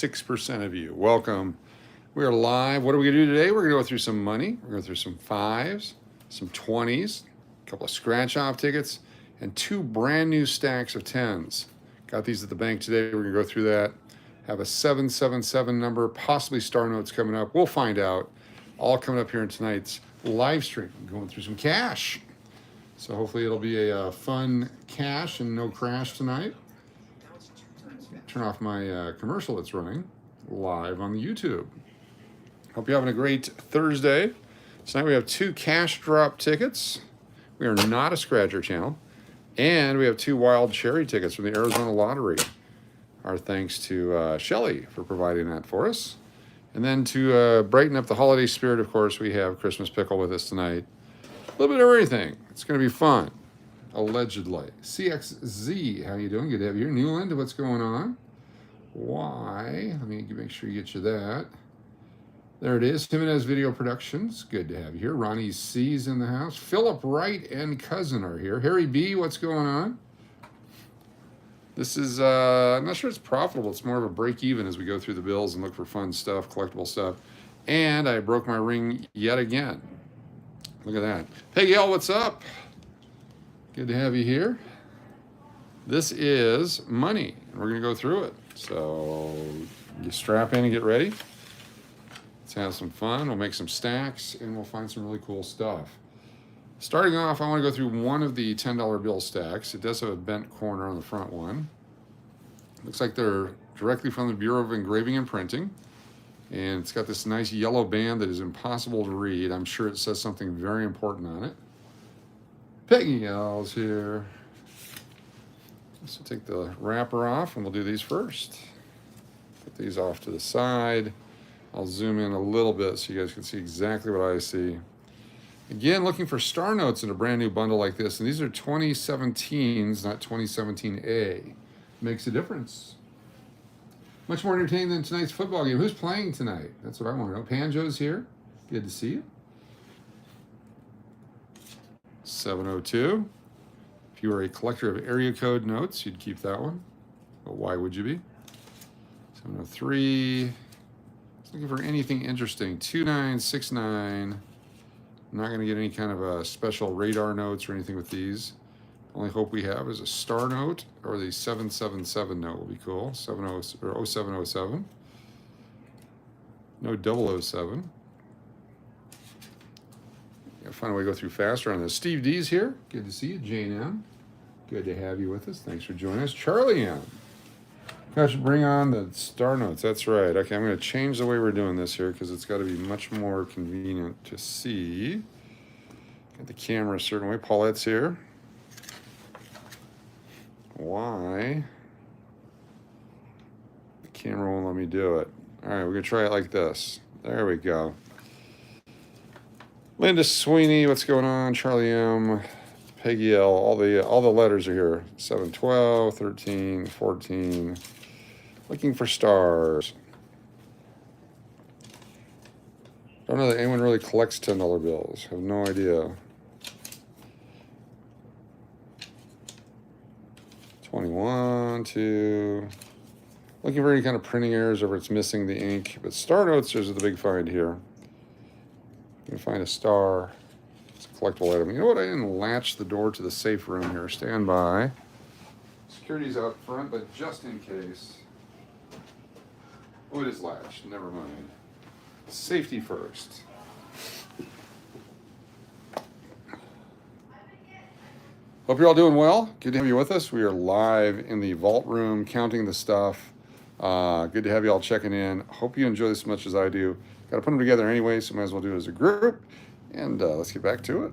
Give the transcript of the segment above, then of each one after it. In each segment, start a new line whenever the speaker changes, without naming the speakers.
6% of you. Welcome. We are live. What are we going to do today? We're going to go through some money. We're going to go through some 5's, some 20's, a couple of scratch-off tickets, and 2 brand new stacks of 10's. Got these at the bank today. We're going to go through that. Have a 777 number, possibly star notes coming up. We'll find out. All coming up here in tonight's live stream. Going through some cash. So hopefully it'll be a fun cash and no crash tonight. Turn off my commercial that's running live on the YouTube. Hope you're having a great Thursday. Tonight we have 2 cash drop tickets. We are not a scratcher channel. And we have 2 wild cherry tickets from the Arizona Lottery. Our thanks to Shelly for providing that for us. And then to brighten up the holiday spirit, of course, we have Christmas Pickle with us tonight. A little bit of everything. It's going to be fun. Allegedly. CXZ, how you doing? Good to have you here. Newland, what's going on? Why? Let me make sure you get you that. There it is. Jimenez Video Productions. Good to have you here. Ronnie C's in the house. Philip Wright and Cousin are here. Harry B, what's going on? This is, I'm not sure it's profitable. It's more of a break even as we go through the bills and look for fun stuff, collectible stuff. And I broke my ring yet again. Look at that. Peggy L, what's up? Good to have you here. This is money. We're going to go through it. So you strap in and get ready. Let's have some fun. We'll make some stacks and we'll find some really cool stuff. Starting off, I want to go through one of the $10 bill stacks. It does have a bent corner on the front one. Looks like they're directly from the Bureau of Engraving and Printing. And it's got this nice yellow band that is impossible to read. I'm sure it says something very important on it. Peggy L's here. So take the wrapper off and we'll do these first. Put these off to the side. I'll zoom in a little bit so you guys can see exactly what I see. Again, looking for star notes in a brand new bundle like this. And these are 2017s, not 2017A. Makes a difference. Much more entertaining than tonight's football game. Who's playing tonight? That's what I want to know. Panjo's here. Good to see you. 702. If you were a collector of area code notes, you'd keep that one. But why would you be? 703. Looking for anything interesting. 2969. I'm not going to get any kind of special radar notes or anything with these. Only hope we have is a star note, or the 777 note will be cool. 70 or 0707. No 007. Gotta find a way to go through faster on this. Steve D's here. Good to see you. Jane M. Good to have you with us. Thanks for joining us. Charlie M. I should bring on the star notes. That's right. Okay, I'm going to change the way we're doing this here because it's got to be much more convenient to see. Got the camera a certain way. Paulette's here. Why? The camera won't let me do it. All right, we're going to try it like this. There we go. Linda Sweeney, what's going on? Charlie M. Peggy L. All the letters are here. 7, 12, 13, 14. Looking for stars. Don't know that anyone really collects $10 bills. Have no idea. 21, 2. Looking for any kind of printing errors or if it's missing the ink. But star notes is the big find here. You can find a star. It's a collectible item. You know what? I didn't latch the door to the safe room here. Stand by. Security's out front, but just in case. Oh, it is latched. Never mind. Safety first. Hope you're all doing well. Good to have you with us. We are live in the vault room, counting the stuff. Good to have you all checking in. Hope you enjoy this as much as I do. Got to put them together anyway, so might as well do it as a group. And let's get back to it.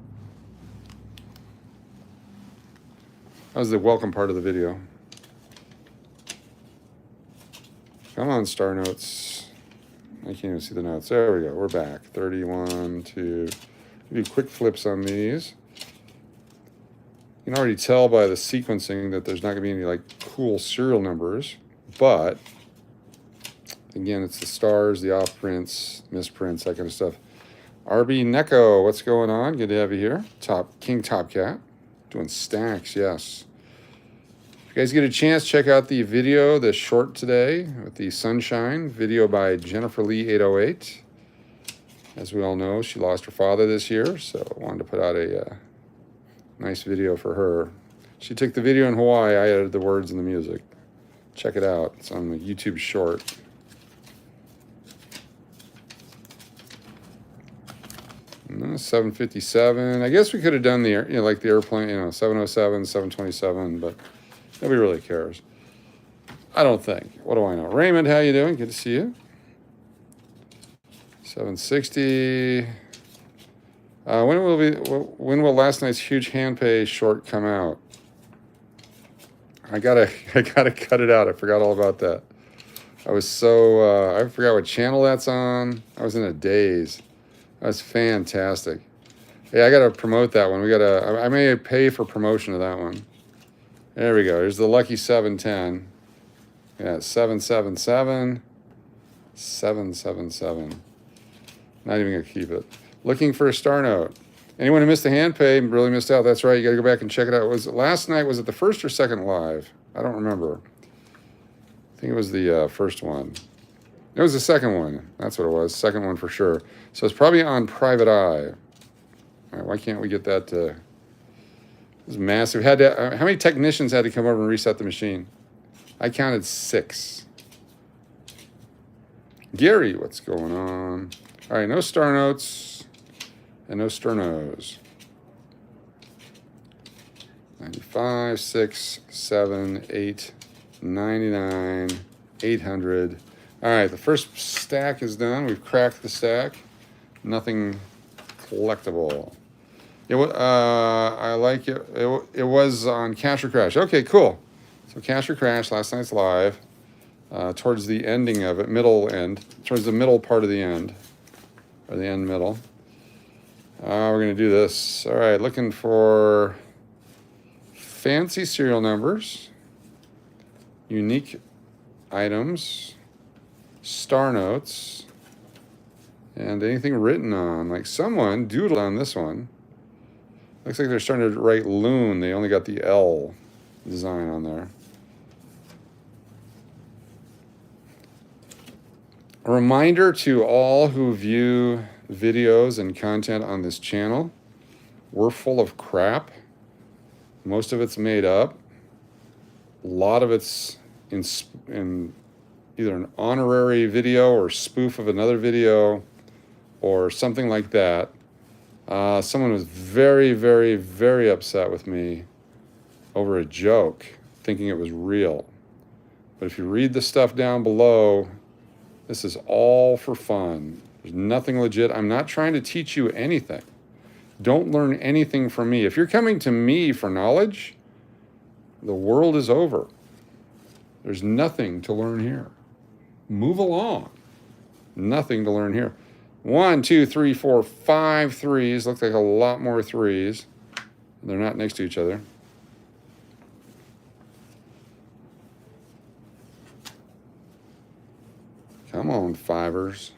That was the welcome part of the video. Come on, star notes. I can't even see the notes. There we go. We're back. 31, 2. Give you quick flips on these. You can already tell by the sequencing that there's not going to be any like cool serial numbers, but again, it's the stars, the off prints, misprints, that kind of stuff. RB Neko, what's going on? Good to have you here. King Top Cat, doing stacks, yes. If you you guys get a chance, check out the video, the short today with the sunshine video by Jennifer Lee 808. As we all know, she lost her father this year, so I wanted to put out a nice video for her. She took the video in Hawaii. I added the words and the music. Check it out. It's on the YouTube short. No, 757. I guess we could have done the, like the airplane, 707, 727, but nobody really cares. I don't think. What do I know? Raymond, how you doing? Good to see you. 760. When will last night's huge hand pay short come out? I gotta cut it out. I forgot all about that. I was so I forgot what channel that's on. I was in a daze. That's fantastic. Hey, I gotta promote that one. I may pay for promotion of that one. There we go. Here's the lucky 710. Yeah, 777. 777. Not even gonna keep it. Looking for a star note. Anyone who missed the hand pay really missed out. That's right. You got to go back and check it out. Last night, was it the first or second live? I don't remember. I think it was the first one. It was the second one. That's what it was. Second one for sure. So it's probably on Private Eye. All right, why can't we get that? It was massive. How many technicians had to come over and reset the machine? I counted 6. Gary, what's going on? All right, no star notes. And no sternos. 95, 6, 7, 8, 99, 800. All right, the first stack is done. We've cracked the stack. Nothing collectible. I like it. It was on Cash or Crash. Okay, cool. So Cash or Crash, last night's live. Towards the ending of it, towards the middle part of the end, or the end middle. We're going to do this. All right, looking for fancy serial numbers, unique items, star notes, and anything written on. Like someone doodled on this one. Looks like they're starting to write LOON. They only got the L design on there. A reminder to all who view videos and content on this channel, we're full of crap. Most of it's made up. A lot of it's in either an honorary video or spoof of another video or something like that. Someone was very, very, very upset with me over a joke, thinking it was real. But if you read the stuff down below, this is all for fun. There's nothing legit. I'm not trying to teach you anything. Don't learn anything from me. If you're coming to me for knowledge, the world is over. There's nothing to learn here. Move along. Nothing to learn here. 1, 2, 3, 4, 5 threes. Looks like a lot more threes. They're not next to each other. Come on, fivers.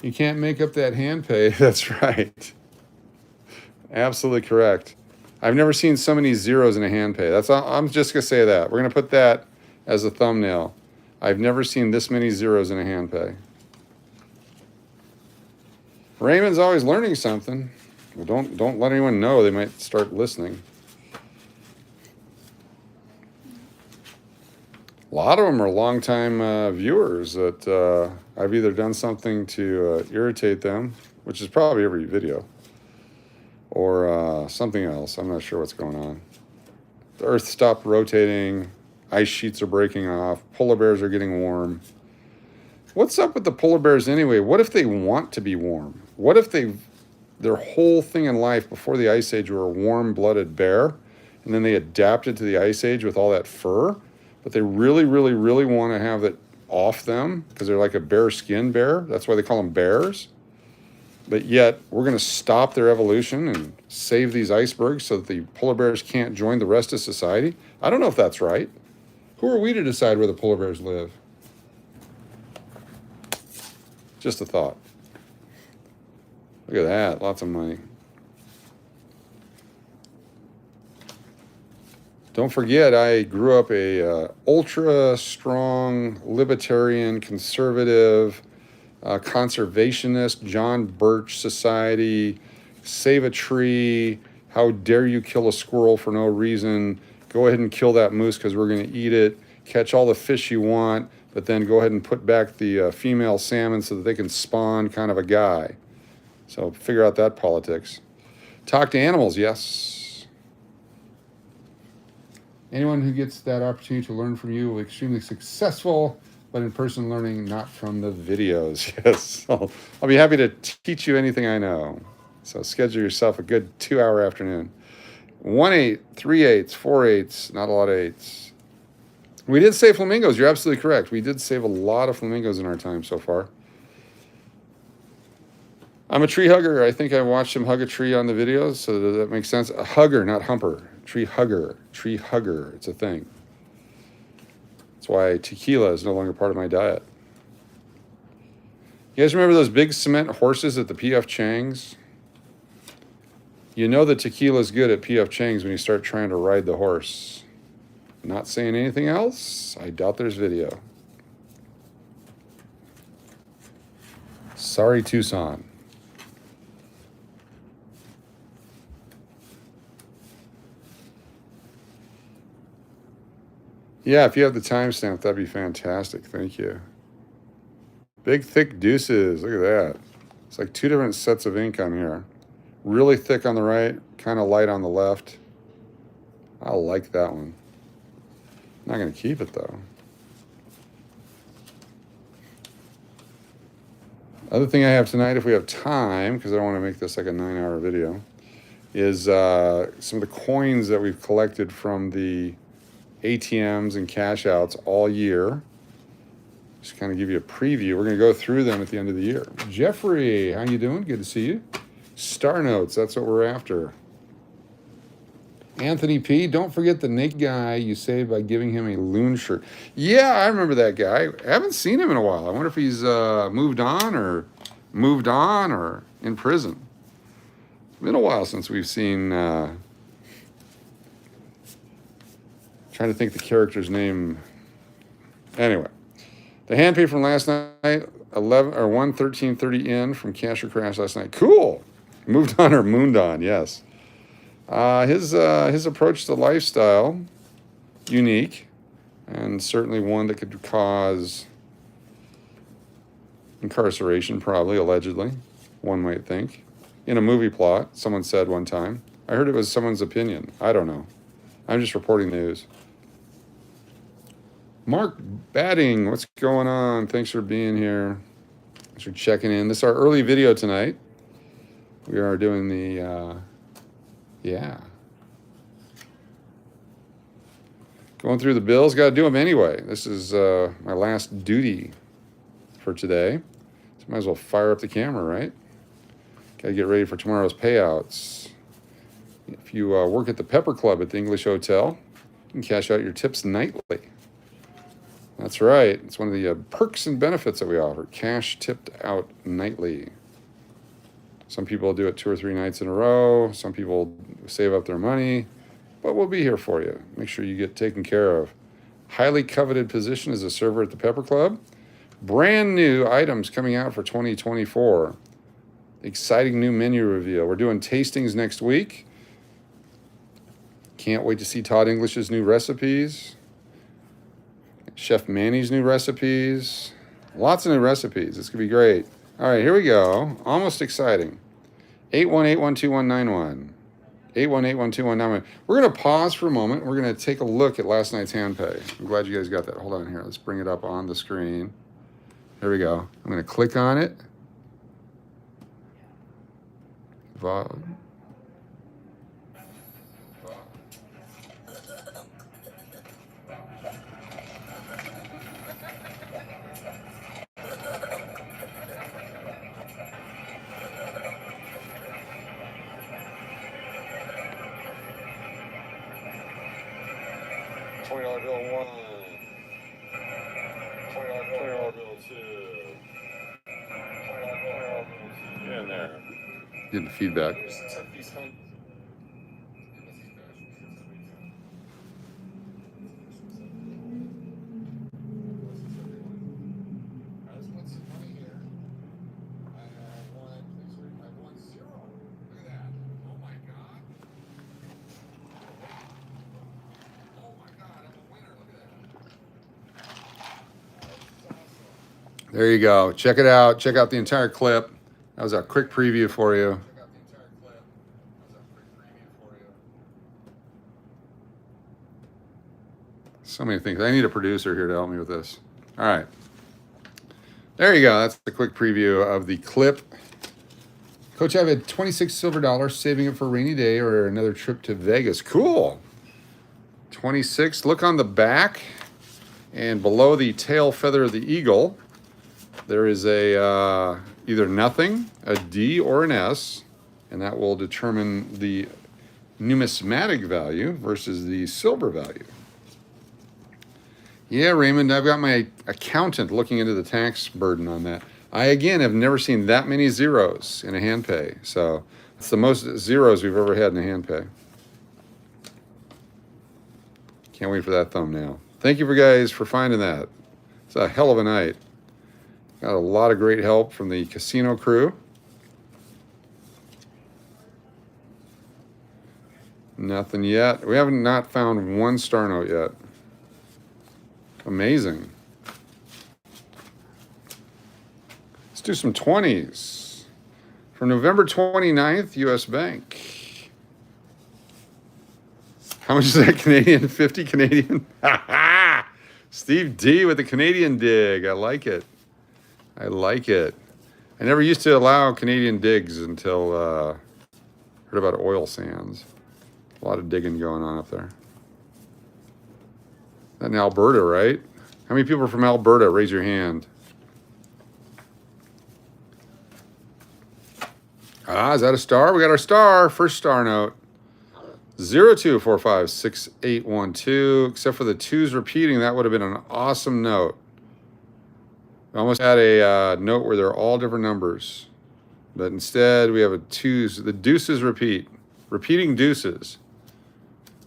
You can't make up that hand pay. That's right. Absolutely correct. I've never seen so many zeros in a hand pay. That's all, I'm just going to say that. We're going to put that as a thumbnail. I've never seen this many zeros in a hand pay. Raymond's always learning something. Well, don't let anyone know. They might start listening. A lot of them are longtime viewers that I've either done something to irritate them, which is probably every video, or something else. I'm not sure what's going on. The Earth stopped rotating. Ice sheets are breaking off. Polar bears are getting warm. What's up with the polar bears anyway? What if they want to be warm? What if their whole thing in life before the Ice Age were a warm-blooded bear, and then they adapted to the Ice Age with all that fur? But they really, really, really want to have it off them because they're like a bare skin bear. That's why they call them bears. But yet, we're going to stop their evolution and save these icebergs so that the polar bears can't join the rest of society. I don't know if that's right. Who are we to decide where the polar bears live? Just a thought. Look at that. Lots of money. Don't forget, I grew up a ultra strong libertarian, conservative, conservationist, John Birch Society, save a tree, how dare you kill a squirrel for no reason, go ahead and kill that moose because we're going to eat it, catch all the fish you want, but then go ahead and put back the female salmon so that they can spawn kind of a guy. So figure out that politics. Talk to animals, yes. Anyone who gets that opportunity to learn from you will be extremely successful, but in-person learning, not from the videos. Yes, I'll be happy to teach you anything I know. So schedule yourself a good 2-hour afternoon. 1/8, 3/8, 4/8, not a lot of eights. We did save flamingos. You're absolutely correct. We did save a lot of flamingos in our time so far. I'm a tree hugger. I think I watched him hug a tree on the videos, so does that make sense? A hugger, not humper. Tree hugger. Tree hugger. It's a thing. That's why tequila is no longer part of my diet. You guys remember those big cement horses at the P.F. Chang's? You know that tequila is good at P.F. Chang's when you start trying to ride the horse. Not saying anything else. I doubt there's video. Sorry, Tucson. Yeah, if you have the timestamp, that'd be fantastic. Thank you. Big, thick deuces. Look at that. It's like 2 different sets of ink on here. Really thick on the right, kind of light on the left. I like that one. Not going to keep it, though. Other thing I have tonight, if we have time, because I don't want to make this like a 9-hour video, is some of the coins that we've collected from the ATMs and cash outs all year. Just kind of give you a preview. We're going to go through them at the end of the year. Jeffrey, how you doing? Good to see you. Star notes, that's what we're after. Anthony P, don't forget the naked guy you saved by giving him a LOON shirt. Yeah, I remember that guy. I haven't seen him in a while. I wonder if he's moved on or in prison. It's been a while since we've seen... trying to think the character's name. Anyway, the hand pay from last night, 1/13/30 in from Cash or Crash last night. Cool. Moved on or mooned on, yes. His approach to lifestyle, unique, and certainly one that could cause incarceration, probably, allegedly, one might think. In a movie plot, someone said one time. I heard it was someone's opinion. I don't know. I'm just reporting news. Mark Batting, what's going on? Thanks for being here. Thanks for checking in. This is our early video tonight. We are doing the, going through the bills. Got to do them anyway. This is my last duty for today. So might as well fire up the camera, right? Got to get ready for tomorrow's payouts. If you work at the Pepper Club at the English Hotel, you can cash out your tips nightly. That's right. It's one of the perks and benefits that we offer. Cash tipped out nightly. Some people do it 2 or 3 nights in a row. Some people save up their money. But we'll be here for you. Make sure you get taken care of. Highly coveted position as a server at the Pepper Club. Brand new items coming out for 2024. Exciting new menu reveal. We're doing tastings next week. Can't wait to see Todd English's new recipes. Chef Manny's new recipes. Lots of new recipes. It's going to be great. All right, here we go. Almost exciting. 818-121-2191. 818-121-9191. We're going to pause for a moment. We're going to take a look at last night's hand pay. I'm glad you guys got that. Hold on here. Let's bring it up on the screen. Here we go. I'm going to click on it. $20 bill 1. $20 bill 2. $20 bill 2. In there. Getting feedback. There you go. Check it out. Check out the entire clip. That was a quick preview for you. So many things. I need a producer here to help me with this. All right. There you go. That's the quick preview of the clip. Coach, I've had 26 silver dollars, saving it for a rainy day or another trip to Vegas. Cool. 26. Look on the back and below the tail feather of the eagle, there is a either nothing, a D, or an S, and that will determine the numismatic value versus the silver value. Yeah, Raymond, I've got my accountant looking into the tax burden on that. I, again, have never seen that many zeros in a hand pay. So it's the most zeros we've ever had in a hand pay. Can't wait for that thumbnail. Thank you guys for finding that. It's a hell of a night. Got a lot of great help from the casino crew. Nothing yet. We haven't not found one star note yet. Amazing. Let's do some 20s. For November 29th, US Bank. How much is that Canadian? 50 Canadian? Steve D with the Canadian dig. I like it. I like it. I never used to allow Canadian digs until heard about oil sands. A lot of digging going on up there. That in Alberta, right? How many people are from Alberta? Raise your hand. Ah, is that a star? We got our star. First star note. 02456812. Except for the twos repeating, that would have been an awesome note. We almost had a note where they're all different numbers. But instead, we have a twos. The deuces repeat. Repeating deuces.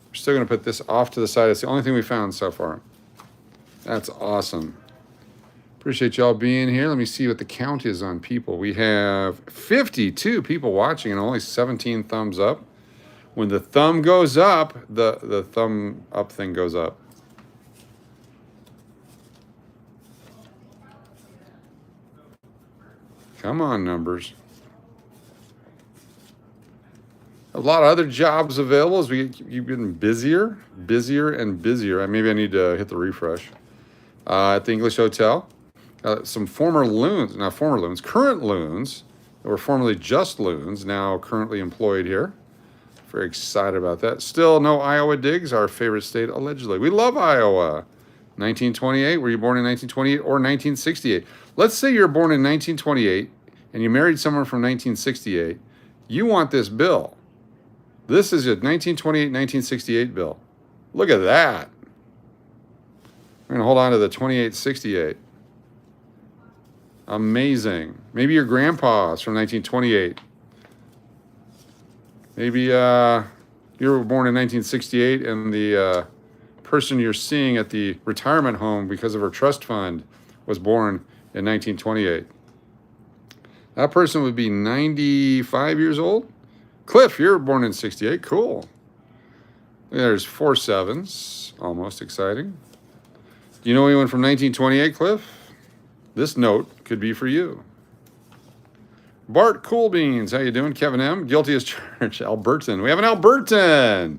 We're still going to put this off to the side. It's the only thing we found so far. That's awesome. Appreciate y'all being here. Let me see what the count is on people. We have 52 people watching and only 17 thumbs up. When the thumb goes up, the thumb up thing goes up. Come on, numbers. A lot of other jobs available as we keep getting busier and busier. Maybe I need to hit the refresh. At the English Hotel, some former loons, not former loons, current loons that were formerly just loons, now currently employed here. Very excited about that. Still no Iowa digs, our favorite state, allegedly. We love Iowa. 1928, were you born in 1928 or 1968? Let's say you're born in 1928 and you married someone from 1968. You want this bill. This is a 1928-1968 bill. Look at that. We're going to hold on to the 2868. Amazing. Maybe your grandpa's from 1928. Maybe you were born in 1968 and the person you're seeing at the retirement home because of her trust fund was born in 1928. That person would be 95 years old. Cliff, you're born in 68. Cool. There's 4 7s. Almost exciting. Do you know anyone from 1928, Cliff? This note could be for you. Bart Cool Beans, how you doing? Kevin M, guilty as charged. Albertan. We have an Albertan.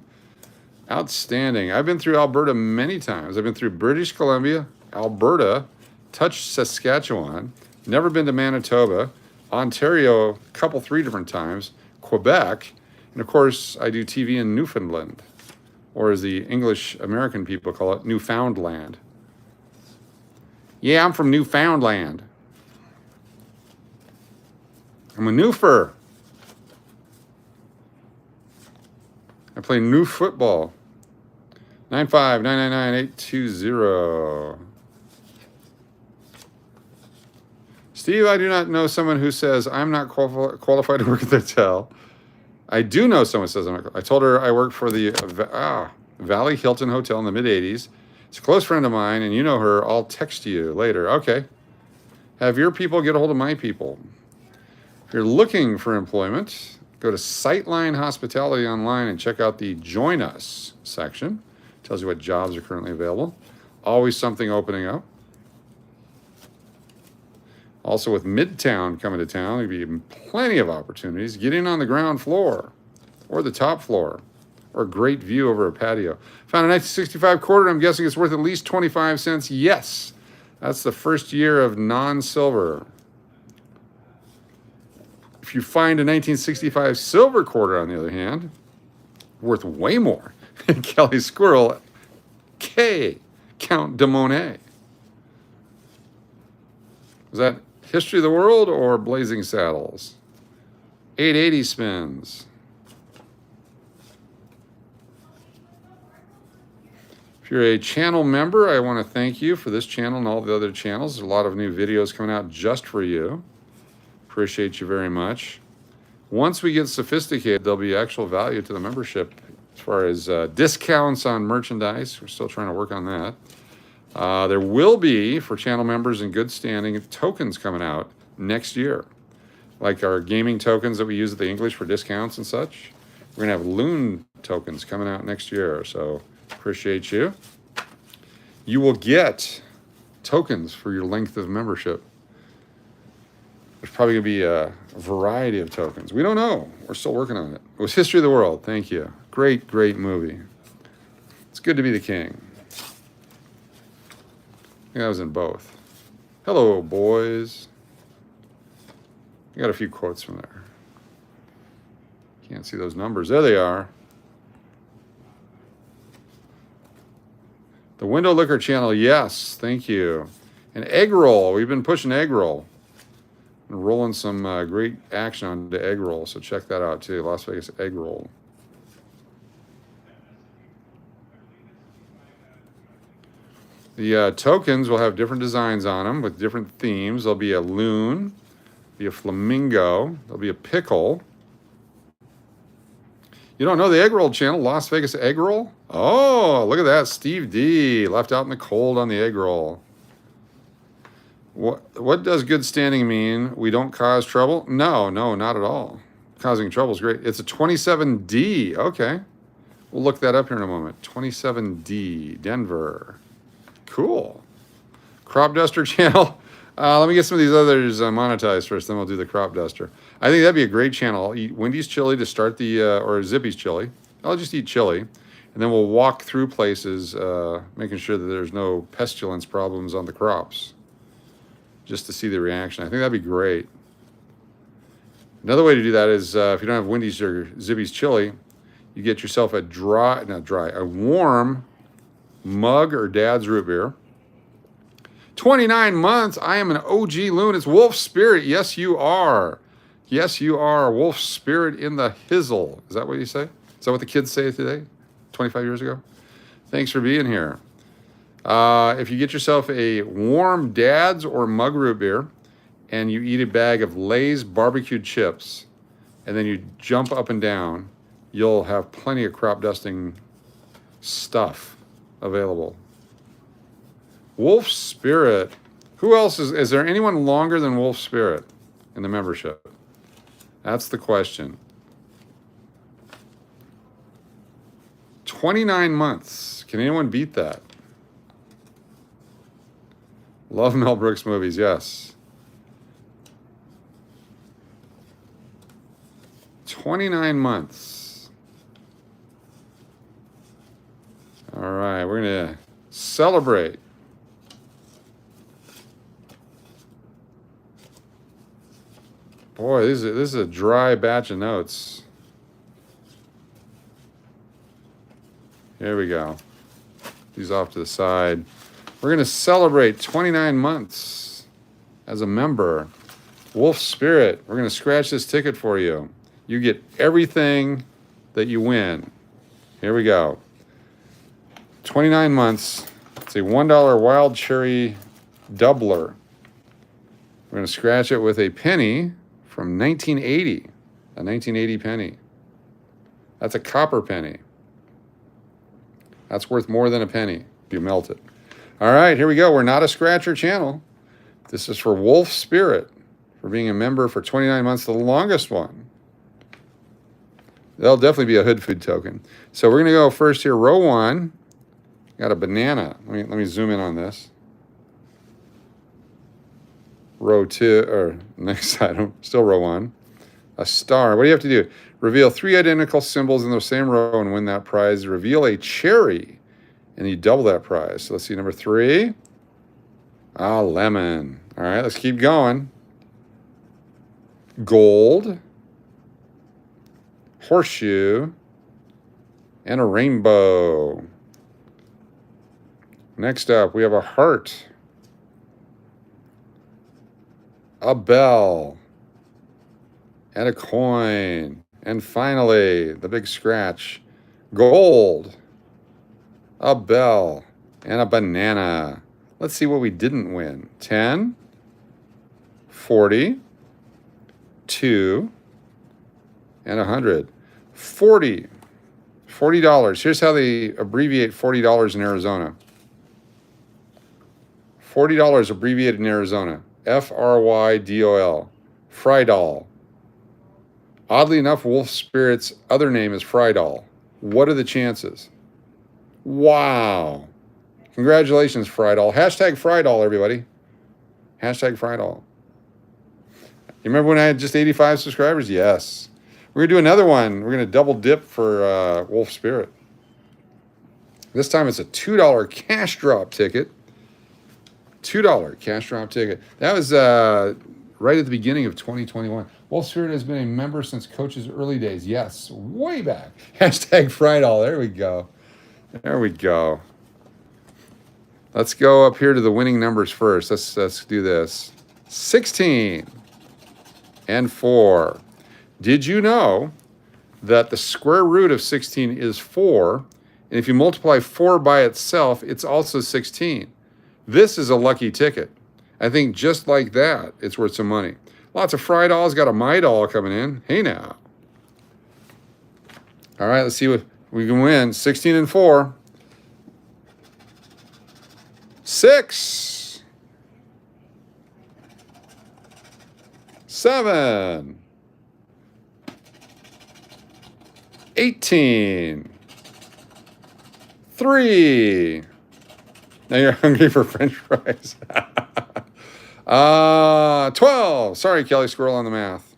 Outstanding. I've been through Alberta many times. I've been through British Columbia, Alberta, touched Saskatchewan, never been to Manitoba, Ontario a couple, 3 different times, Quebec, and of course, I do TV in Newfoundland, or as the English American people call it, Newfoundland. Yeah, I'm from Newfoundland. I'm a Newfer. I play new football. 959999820. Steve, I do not know someone who says I'm not qualified to work at the hotel. I do know someone who says I'm not. I told her I worked for the Valley Hilton Hotel in the mid-'80s. It's a close friend of mine, and you know her. I'll text you later. Okay. Have your people get a hold of my people. If you're looking for employment, go to Sightline Hospitality online and check out the Join Us section. It tells you what jobs are currently available. Always something opening up. Also with Midtown coming to town, there'll be plenty of opportunities. Get in on the ground floor or the top floor or a great view over a patio. Found a 1965 quarter. I'm guessing it's worth at least 25 cents. Yes, that's the first year of non-silver. If you find a 1965 silver quarter, on the other hand, worth way more. Kelly Squirrel K. Count de Monet. Is that History of the World or Blazing Saddles? 880 spins. If you're a channel member, I want to thank you for this channel and all the other channels. There's a lot of new videos coming out just for you. Appreciate you very much. Once we get sophisticated, there'll be actual value to the membership as far as discounts on merchandise. We're still trying to work on that. There will be, for channel members in good standing, tokens coming out next year. Like our gaming tokens that we use at the English for discounts and such. We're going to have LOON tokens coming out next year, so appreciate you. You will get tokens for your length of membership. There's probably going to be a variety of tokens. We don't know. We're still working on it. It was History of the World. Thank you. Great, great movie. It's good to be the king. I think I was in both. Hello, boys. I got a few quotes from there. Can't see those numbers. There they are. The Window Liquor channel, yes, thank you. And egg roll, we've been pushing egg roll. And rolling some great action on the egg roll, so check that out too. Las Vegas egg roll. The tokens will have different designs on them with different themes. There'll be a loon, be a flamingo, there'll be a pickle. You don't know the egg roll channel, Las Vegas egg roll? Oh, look at that, Steve D, left out in the cold on the egg roll. What does good standing mean? We don't cause trouble? No, not at all. Causing trouble is great. It's a 27D. Okay. We'll look that up here in a moment. 27D, Denver. Cool. Crop Duster channel. Let me get some of these others monetized first, then we'll do the Crop Duster. I think that'd be a great channel. I'll eat Wendy's chili to start the, or Zippy's chili. I'll just eat chili. And then we'll walk through places, making sure that there's no pestilence problems on the crops. Just to see the reaction. I think that'd be great. Another way to do that is if you don't have Wendy's or Zippy's chili, you get yourself a a warm mug or Dad's root beer. 29 months. I am an OG loon. It's Wolf Spirit. Yes, you are. Yes, you are. Wolf Spirit in the hizzle. Is that what you say? Is that what the kids say today? 25 years ago? Thanks for being here. If you get yourself a warm Dad's or mug root beer and you eat a bag of Lay's barbecued chips and then you jump up and down, you'll have plenty of crop dusting stuff available. Wolf Spirit. Who else is there anyone longer than Wolf Spirit in the membership? That's the question. 29 months. Can anyone beat that? Love Mel Brooks movies, yes. 29 months. All right, we're going to celebrate. Boy, this is a dry batch of notes. Here we go. These off to the side. We're going to celebrate 29 months as a member. Wolf Spirit, we're going to scratch this ticket for you. You get everything that you win. Here we go. 29 months. It's a $1 wild cherry doubler. We're going to scratch it with a penny from 1980. A 1980 penny. That's a copper penny. That's worth more than a penny if you melt it. All right, here we go. We're not a scratcher channel. This is for Wolf Spirit for being a member for 29 months, the longest one. There'll definitely be a hood food token. So we're going to go first here, row one. Got a banana. Let me zoom in on this. row 2, or next item, still row 1. A star. What do you have to do? Reveal 3 identical symbols in the same row and win that prize. Reveal a cherry, and you double that prize. So let's see, number 3. Ah, lemon. All right, let's keep going. Gold, horseshoe, and a rainbow. Next up, we have a heart, a bell, and a coin. And finally, the big scratch, gold, a bell, and a banana. Let's see what we didn't win. 10, 40, 2, and 100. 40. $40. Here's how they abbreviate $40 in Arizona. $40 abbreviated in Arizona. FRYDOL. Frydol. Oddly enough, Wolf Spirit's other name is Frydol. What are the chances? Wow. Congratulations, Frydol. Hashtag Frydol, everybody. Hashtag Frydol. You remember when I had just 85 subscribers? Yes. We're going to do another one. We're going to double dip for Wolf Spirit. This time it's a $2 cash drop ticket. $2 cash drop ticket. That was right at the beginning of 2021. Wolf Spirit has been a member since Coach's early days. Yes, way back. Hashtag Frydol. There we go. There we go. Let's go up here to the winning numbers first. Let's do this. 16 and 4. Did you know that the square root of 16 is 4? And if you multiply 4 by itself, it's also 16. This is a lucky ticket. I think just like that, it's worth some money. Lots of Frydol's, got a My Doll coming in. Hey now. All right, let's see what we can win. 16 and 4. 6. 7. 18. 3. Now you're hungry for French fries. 12. Sorry, Kelly Squirrel on the math.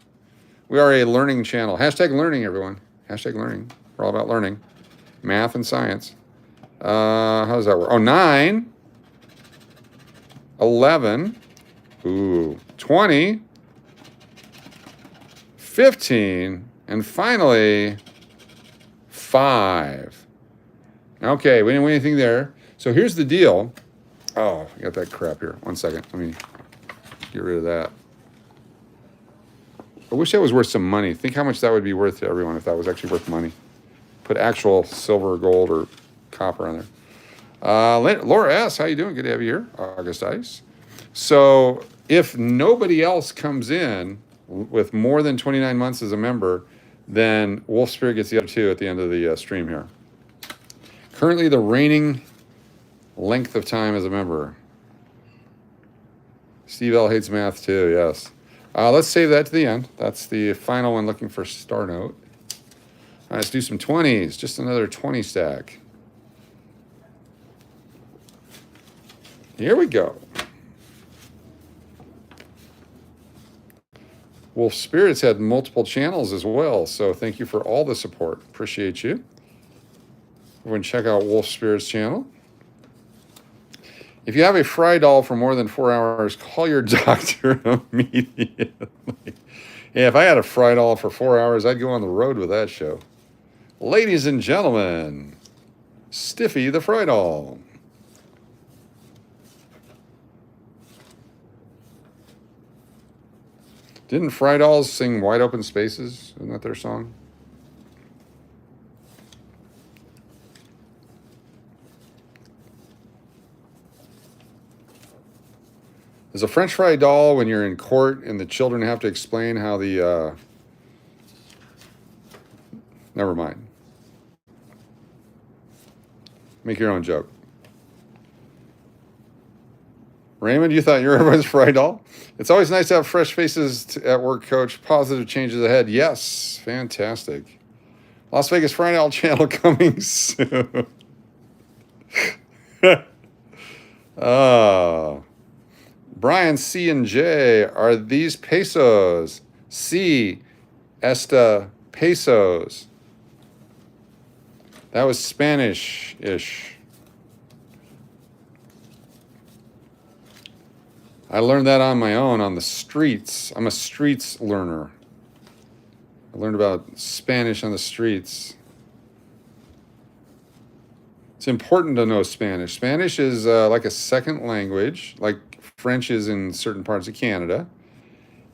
We are a learning channel. Hashtag learning, everyone. Hashtag learning. We're all about learning. Math and science. How does that work? Oh, 9. 11. Ooh. 20. 15. And finally, 5. Okay, we didn't win anything there. So here's the deal. Oh, I got that crap here. 1 second. Let me get rid of that. I wish that was worth some money. Think how much that would be worth to everyone if that was actually worth money. Put actual silver, gold, or copper on there. Laura S., how you doing? Good to have you here. August Ice. So if nobody else comes in with more than 29 months as a member, then Wolf Spirit gets the other 2 at the end of the stream here. Currently the reigning length of time as a member. Steve L. hates math too, yes. Let's save that to the end. That's the final one, looking for star note. All right, let's do some 20s. Just another 20 stack. Here we go. Wolf Spirit's had multiple channels as well, so thank you for all the support. Appreciate you. Everyone check out Wolf Spirit's channel. If you have a Frydol for more than 4 hours, call your doctor immediately. Yeah, if I had a Frydol for 4 hours, I'd go on the road with that show. Ladies and gentlemen, Stiffy the Frydol. Didn't Frydols sing Wide Open Spaces? Isn't that their song? Is a French fry doll when you're in court and the children have to explain how the... Never mind. Make your own joke. Raymond, you thought you were everyone's fry doll? It's always nice to have fresh faces at work, Coach. Positive changes ahead. Yes, fantastic. Las Vegas Fry Doll channel coming soon. Brian C and J, are these pesos? C, esta pesos. That was Spanish-ish. I learned that on my own on the streets. I'm a streets learner. I learned about Spanish on the streets. It's important to know Spanish. Spanish is like a second language, like French is in certain parts of Canada.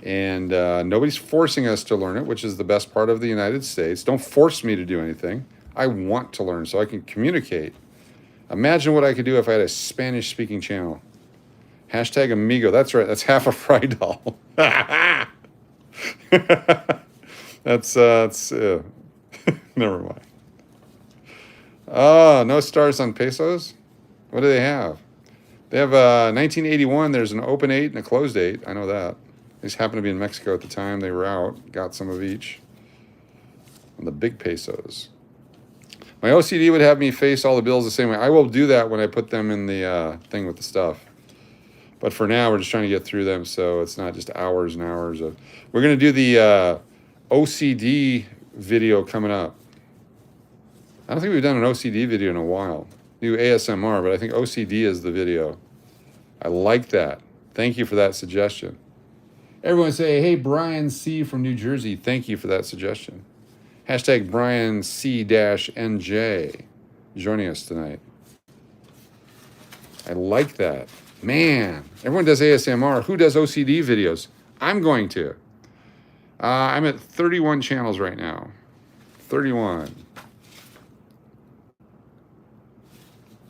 And nobody's forcing us to learn it, which is the best part of the United States. Don't force me to do anything. I want to learn so I can communicate. Imagine what I could do if I had a Spanish-speaking channel. Hashtag amigo. That's right. That's half a fry doll. that's never mind. Oh, no stars on pesos? What do they have? They have 1981. There's an open 8 and a closed 8. I know that. They just happened to be in Mexico at the time. They were out. Got some of each. And the big pesos. My OCD would have me face all the bills the same way. I will do that when I put them in the thing with the stuff. But for now, we're just trying to get through them, so it's not just hours and hours of... We're going to do the OCD video coming up. I don't think we've done an OCD video in a while. Do ASMR, but I think OCD is the video. I like that. Thank you for that suggestion. Everyone say, hey, Brian C. from New Jersey, thank you for that suggestion. Hashtag Brian C-NJ joining us tonight. I like that. Man, everyone does ASMR. Who does OCD videos? I'm going to. I'm at 31 channels right now. 31.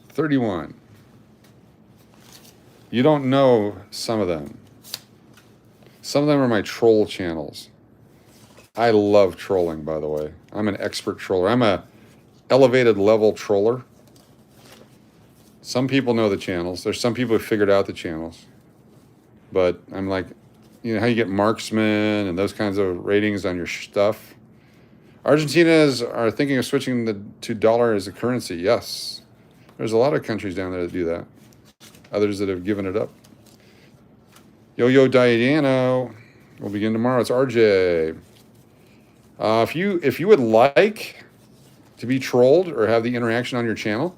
31. You don't know some of them. Some of them are my troll channels. I love trolling, by the way. I'm an expert troller. I'm a elevated level troller. Some people know the channels. There's some people who figured out the channels. But I'm like, you know how you get marksman and those kinds of ratings on your stuff? Argentinians are thinking of switching to dollar as a currency. Yes. There's a lot of countries down there that do that. Others that have given it up. Yo-Yo Diano. We'll begin tomorrow. It's RJ. If you would like to be trolled or have the interaction on your channel,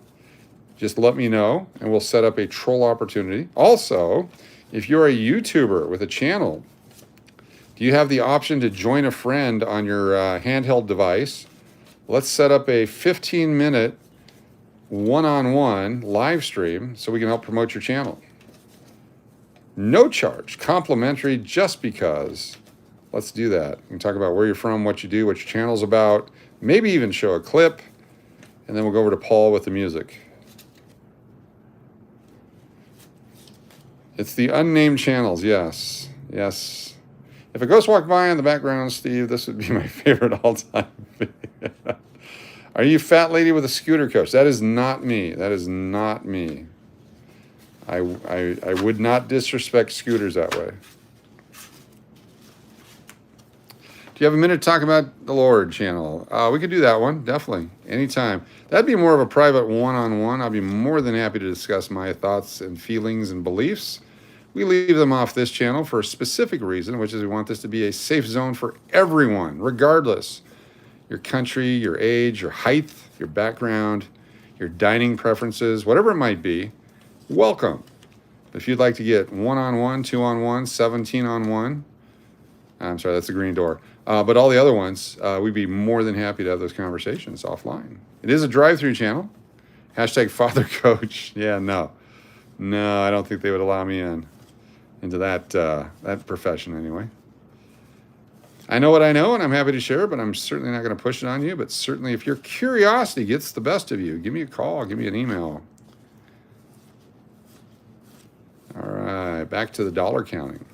just let me know and we'll set up a troll opportunity. Also, if you're a YouTuber with a channel, do you have the option to join a friend on your handheld device? Let's set up a 15-minute one-on-one live stream so we can help promote your channel. No charge, complimentary, just because. Let's do that. We can talk about where you're from, what you do, what your channel's about, maybe even show a clip, and then we'll go over to Paul with the music. It's the unnamed channels, yes. Yes. If a ghost walked by in the background, Steve, this would be my favorite all-time video. Are you fat lady with a scooter coach? That is not me. That is not me. I would not disrespect scooters that way. Do you have a minute to talk about the Lord channel? We could do that one, definitely, anytime. That'd be more of a private one-on-one. I'll be more than happy to discuss my thoughts and feelings and beliefs. We leave them off this channel for a specific reason, which is we want this to be a safe zone for everyone, regardless. Your country, your age, your height, your background, your dining preferences, whatever it might be, welcome. If you'd like to get one-on-one, two-on-one, 17-on-1, I'm sorry, that's the green door. But all the other ones, we'd be more than happy to have those conversations offline. It is a drive-through channel. Hashtag father coach. Yeah, no. No, I don't think they would allow me into that profession anyway. I know what I know, and I'm happy to share, but I'm certainly not going to push it on you. But certainly if your curiosity gets the best of you, give me a call, give me an email. All right, back to the dollar counting.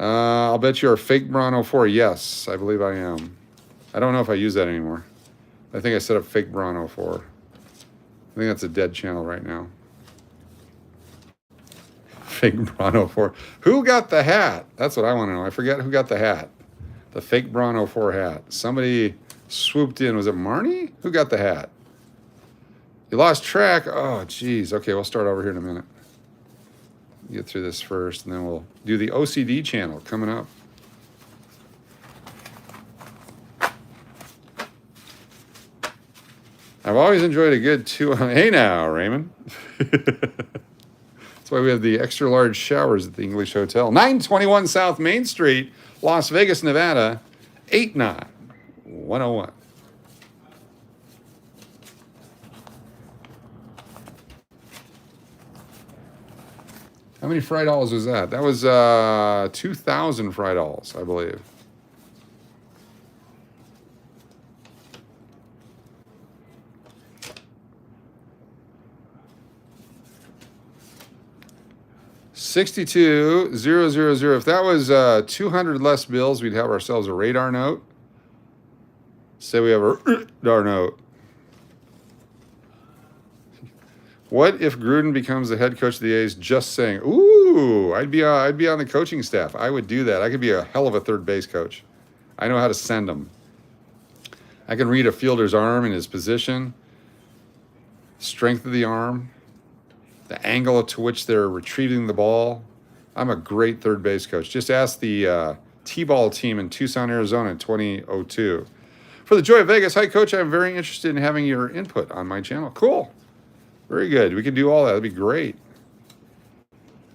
I'll bet you're a fake Bron 04. Yes, I believe I am. I don't know if I use that anymore. I think I set up fake Bron 04. I think that's a dead channel right now. Fake Bron 04. Who got the hat? That's what I want to know. I forget who got the hat. The fake Bron 04 hat. Somebody swooped in. Was it Marnie? Who got the hat? You lost track? Oh, geez. Okay, we'll start over here in a minute. Get through this first, and then we'll do the OCD channel coming up. I've always enjoyed a good 2 on. Hey now, Raymond. That's why we have the extra large showers at the English Hotel. 921 South Main Street, Las Vegas, Nevada, 89101. How many fry dolls was that? That was 2,000 fry dolls, I believe. $62,000. If that was 200 less bills, we'd have ourselves a radar note. Say we have a radar note. What if Gruden becomes the head coach of the A's? Just saying. Ooh, I'd be on the coaching staff. I would do that. I could be a hell of a third base coach. I know how to send them. I can read a fielder's arm and his position, strength of the arm, the angle to which they're retrieving the ball. I'm a great third base coach. Just ask the T-ball team in Tucson, Arizona in 2002. For the Joy of Vegas, hi, Coach. I'm very interested in having your input on my channel. Cool. Very good. We can do all that. That'd be great.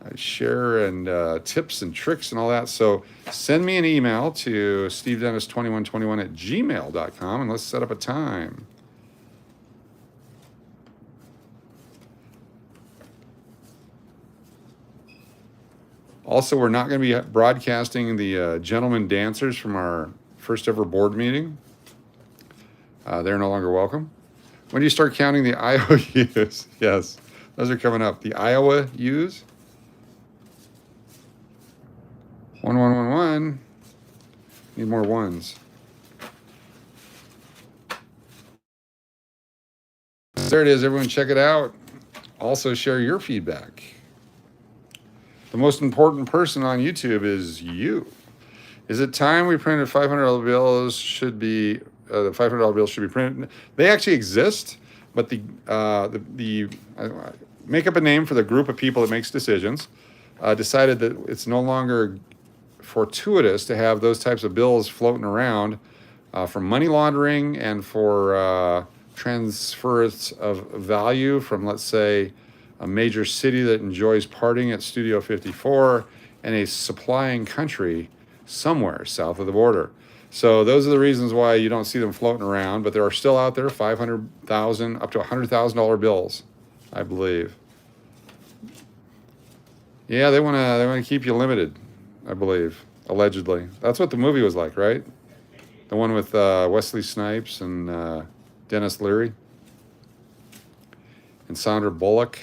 I share and tips and tricks and all that. So send me an email to stevedennis2121@gmail.com and let's set up a time. Also, we're not going to be broadcasting the gentlemen dancers from our first ever board meeting. They're no longer welcome. When do you start counting the IOUs? Yes, those are coming up. The Iowa U's. 1111. Need more ones. There it is. Everyone check it out. Also share your feedback. The most important person on YouTube is you. Is it time we printed $500 bills? Should be the $500 bills should be printed. They actually exist, but the make up a name for the group of people that makes decisions. Decided that it's no longer fortuitous to have those types of bills floating around for money laundering and for transfers of value from, let's say, a major city that enjoys partying at Studio 54 and a supplying country somewhere south of the border. So those are the reasons why you don't see them floating around, but there are still out there $500,000 up to $100,000 bills, I believe. Yeah, they want to keep you limited, I believe, allegedly. That's what the movie was like, right? The one with Wesley Snipes and Dennis Leary and Sandra Bullock.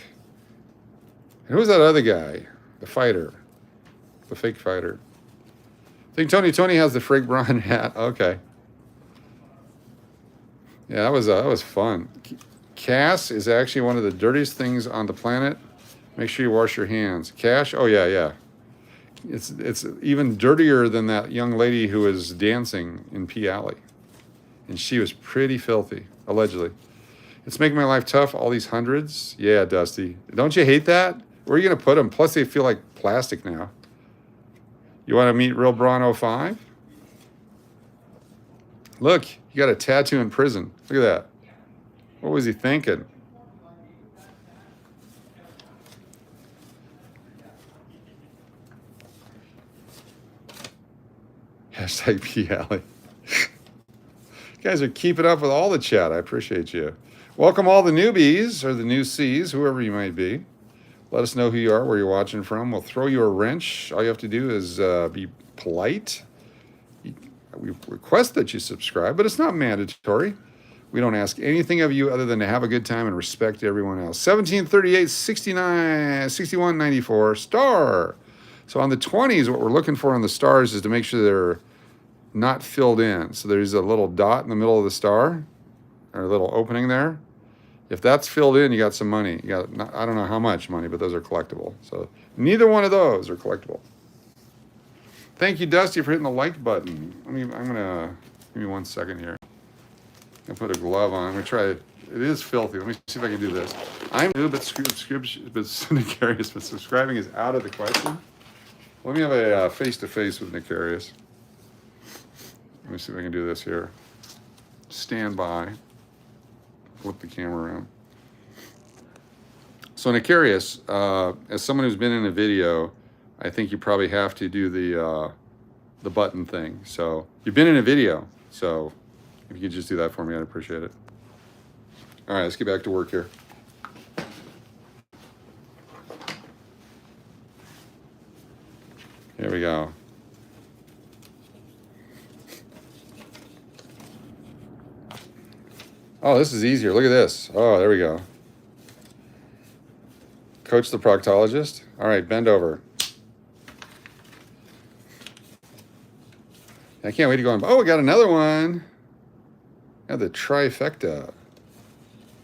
And who's that other guy? The fighter, the fake fighter. I think Tony has the Frank Braun hat. Okay. Yeah, that was fun. Cass is actually one of the dirtiest things on the planet. Make sure you wash your hands. Cash? Oh yeah. It's even dirtier than that young lady who was dancing in P Alley. And she was pretty filthy, allegedly. It's making my life tough, all these hundreds. Yeah, Dusty. Don't you hate that? Where are you going to put them? Plus, they feel like plastic now. You want to meet Real Braun 05? Look, you got a tattoo in prison. Look at that. What was he thinking? Hashtag P Alley. You guys are keeping up with all the chat. I appreciate you. Welcome all the newbies or the new C's, whoever you might be. Let us know who you are, where you're watching from. We'll throw you a wrench. All you have to do is be polite. We request that you subscribe, but it's not mandatory. We don't ask anything of you other than to have a good time and respect everyone else. 1738, 69, 6194, star. So on the 20s, what we're looking for on the stars is to make sure they're not filled in. So there's a little dot in the middle of the star, or a little opening there. If that's filled in, you got some money. You got, I don't know how much money, but those are collectible. So neither one of those are collectible. Thank you, Dusty, for hitting the like button. I'm gonna give me 1 second here. I'm gonna put a glove on. I'm gonna try It is filthy. Let me see if I can do this. I'm new, but Nicarius, but subscribing is out of the question. Let me have a face-to-face with Nicarius. Let me see if I can do this here. Stand by. Flip the camera around. So Nicarius, as someone who's been in a video, I think you probably have to do the button thing. So you've been in a video, so if you could just do that for me, I'd appreciate it. All right, let's get back to work here. Here we go. Oh, this is easier. Look at this. Oh, there we go. Coach the proctologist. All right, bend over. I can't wait to go on. Oh, we got another one. Yeah, the trifecta.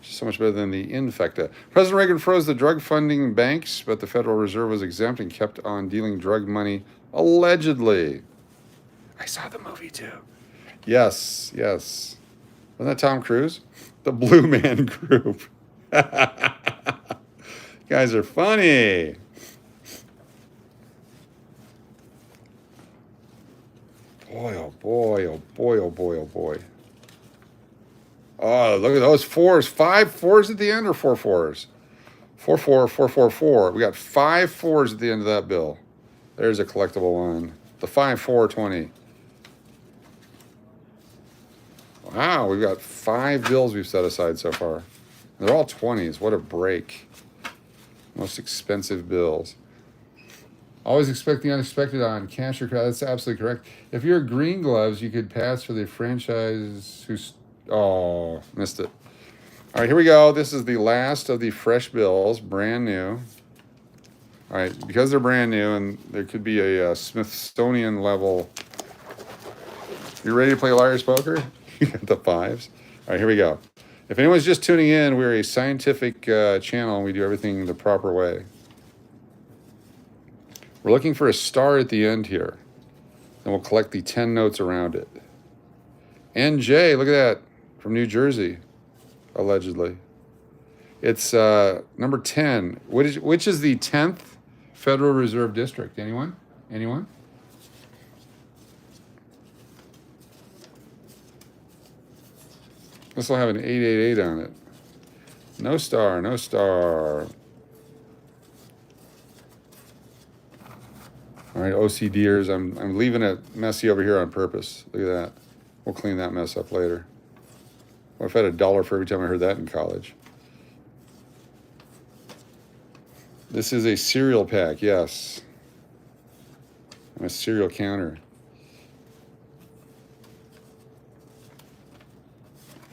So much better than the infecta. President Reagan froze the drug funding banks, but the Federal Reserve was exempt and kept on dealing drug money, allegedly. I saw the movie too. Yes, yes. Wasn't that Tom Cruise? The Blue Man Group. You guys are funny. Boy, oh boy, oh boy, oh boy, oh boy. Oh, look at those fours. 5 4s at the end or 4 4s? 4 4 4 4 4. We got 5 4s at the end of that bill. There's a collectible one. The 5 4 20. Wow, we've got 5 bills we've set aside so far. They're all 20s. What a break. Most expensive bills. Always expect the unexpected on cash or credit. That's absolutely correct. If you're Green Gloves, you could pass for the franchise who's... Oh, missed it. All right, here we go. This is the last of the fresh bills, brand new. All right, because they're brand new and there could be a Smithsonian level. You ready to play Liar's Poker? You got the 5s. All right, here we go. If anyone's just tuning in, we're a scientific channel and we do everything the proper way. We're looking for a star at the end here. And we'll collect the 10 notes around it. NJ, look at that. From New Jersey, allegedly. It's number 10. Which is the 10th Federal Reserve District? Anyone? Anyone? This will have an 888 on it. No star, no star. All right, OCDers, I'm leaving it messy over here on purpose. Look at that. We'll clean that mess up later. Well, I've had $1 for every time I heard that in college. This is a cereal pack, yes. I'm a cereal counter.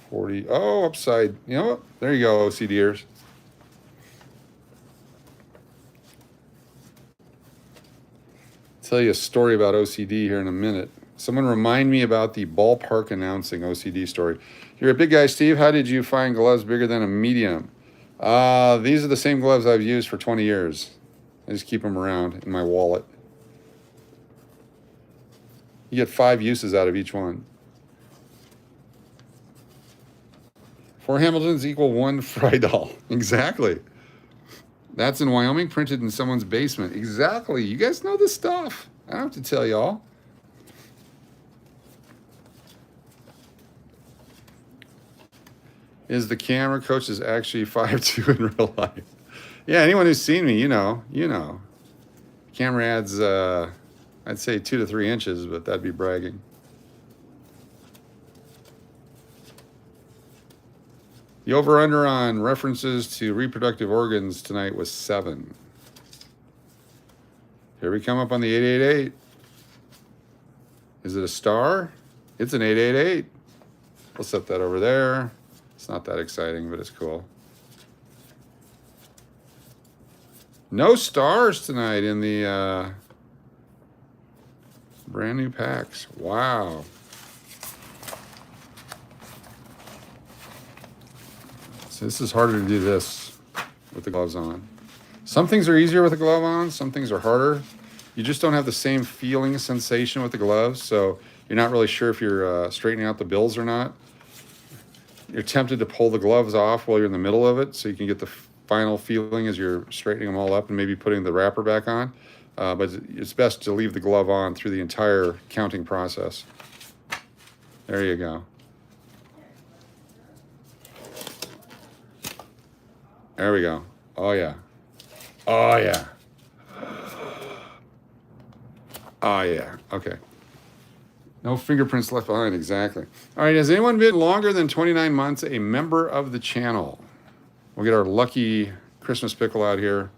40. Oh, upside. You know what? There you go, OCDers. Tell you a story about OCD here in a minute. Someone remind me about the ballpark announcing OCD story. You're a big guy, Steve. How did you find gloves bigger than a medium? These are the same gloves I've used for 20 years. I just keep them around in my wallet. You get 5 uses out of each one. 4 Hamiltons equal 1 Friedel. Exactly. That's in Wyoming, printed in someone's basement. Exactly. You guys know this stuff. I don't have to tell y'all. Is the camera coach is actually 5'2" in real life? Yeah, anyone who's seen me, you know. Camera adds, I'd say 2 to 3 inches, but that'd be bragging. The over-under on references to reproductive organs tonight was 7. Here we come up on the 888. Is it a star? It's an 888. We'll set that over there. It's not that exciting, but it's cool. No stars tonight in the brand new packs. Wow. So this is harder to do this with the gloves on. Some things are easier with the glove on. Some things are harder. You just don't have the same feeling sensation with the gloves. So you're not really sure if you're straightening out the bills or not. you're tempted to pull the gloves off while you're in the middle of it so you can get the final feeling as you're straightening them all up and maybe putting the wrapper back on. But it's best to leave the glove on through the entire counting process. There you go. There we go. Oh, yeah. Oh, yeah. Oh, yeah. Okay. No fingerprints left behind, exactly. All right, has anyone been longer than 29 months a member of the channel? We'll get our lucky Christmas pickle out here.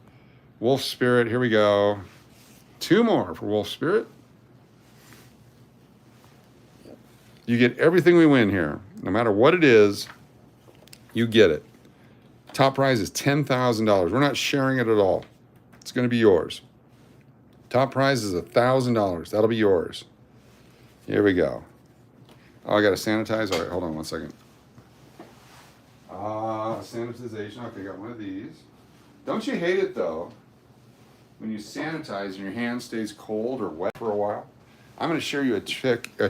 Wolf Spirit, here we go. 2 more for Wolf Spirit. You get everything we win here. No matter what it is, you get it. Top prize is $10,000. We're not sharing it at all. It's going to be yours. Top prize is $1,000. That'll be yours. Here we go. Oh, I got to sanitize. All right, hold on 1 second. Sanitization. Okay, got one of these. Don't you hate it, though, when you sanitize and your hand stays cold or wet for a while? I'm going to share you a tip, and a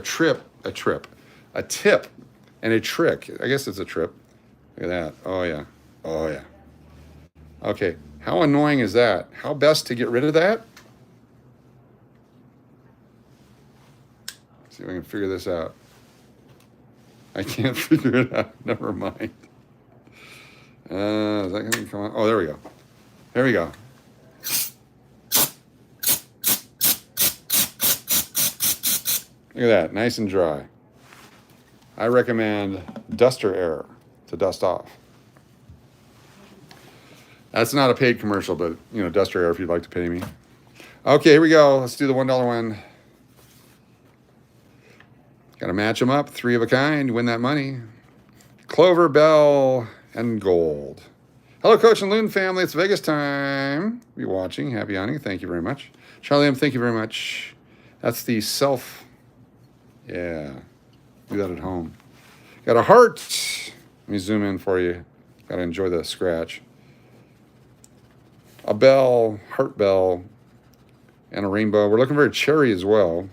trick. I guess it's a trip. Look at that. Oh, yeah. Oh, yeah. Okay, how annoying is that? How best to get rid of that? See if I can figure this out. I can't figure it out. Never mind. Is that going to come on? Oh, there we go. There we go. Look at that, nice and dry. I recommend duster air to dust off. That's not a paid commercial, but you know, duster air if you'd like to pay me. Okay, here we go. Let's do the $1 one. Got to match them up, 3 of a kind, win that money. Clover, Bell, and Gold. Hello, Coach and Loon family. It's Vegas time. Be watching. Happy hunting. Thank you very much. Charlie M, thank you very much. That's the self. Yeah. Do that at home. Got a heart. Let me zoom in for you. Got to enjoy the scratch. A bell, heart bell, and a rainbow. We're looking for a cherry as well.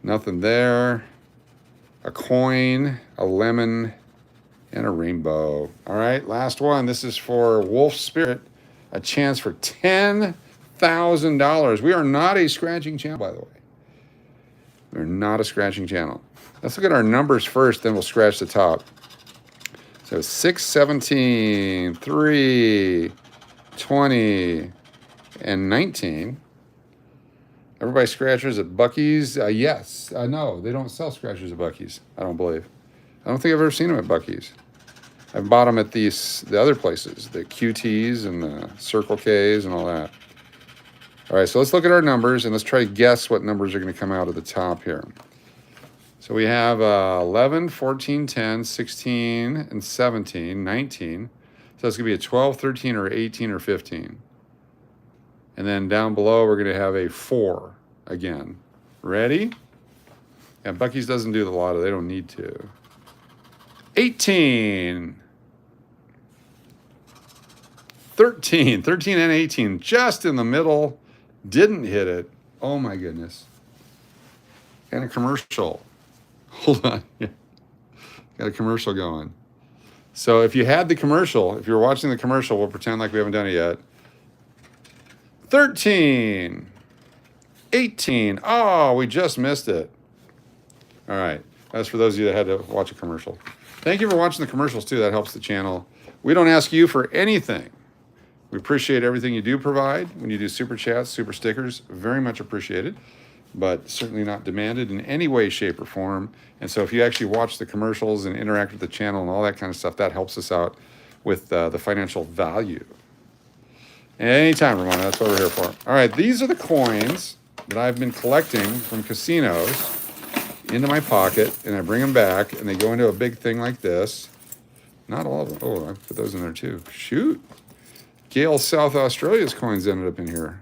Nothing there. A coin, a lemon, and a rainbow. All right, last one. This is for Wolf Spirit. A chance for $10,000. We are not a scratching channel, by the way. We're not a scratching channel. Let's look at our numbers first, then we'll scratch the top. So 6, 17, 3, 20, and 19. Everybody scratchers at Buc-ee's? Yes. No, they don't sell scratchers at Buc-ee's, I don't believe. I don't think I've ever seen them at Buc-ee's. I've bought them at the other places, the QT's and the Circle K's and all that. All right, so let's look at our numbers and let's try to guess what numbers are going to come out of the top here. So we have 11, 14, 10, 16, and 17, 19. So it's going to be a 12, 13, or 18, or 15. And then down below, we're going to have a 4 again. Ready? Yeah, Buc-ee's doesn't do the lotto. They don't need to. 18. 13. 13 and 18. Just in the middle. Didn't hit it. Oh, my goodness. And a commercial. Hold on. Got a commercial going. So if you had the commercial, if you're watching the commercial, we'll pretend like we haven't done it yet. 13. 18. Oh, we just missed it. All right. That's for those of you that had to watch a commercial. Thank you for watching the commercials, too. That helps the channel. We don't ask you for anything. We appreciate everything you do provide. When you do super chats, super stickers, very much appreciated, but certainly not demanded in any way, shape, or form. And so if you actually watch the commercials and interact with the channel and all that kind of stuff, that helps us out with the financial value. Anytime, Ramona, that's what we're here for. All right, these are the coins that I've been collecting from casinos into my pocket, and I bring them back, and they go into a big thing like this. Not all of them. Oh, I put those in there too. Shoot. Gail, South Australia's coins ended up in here.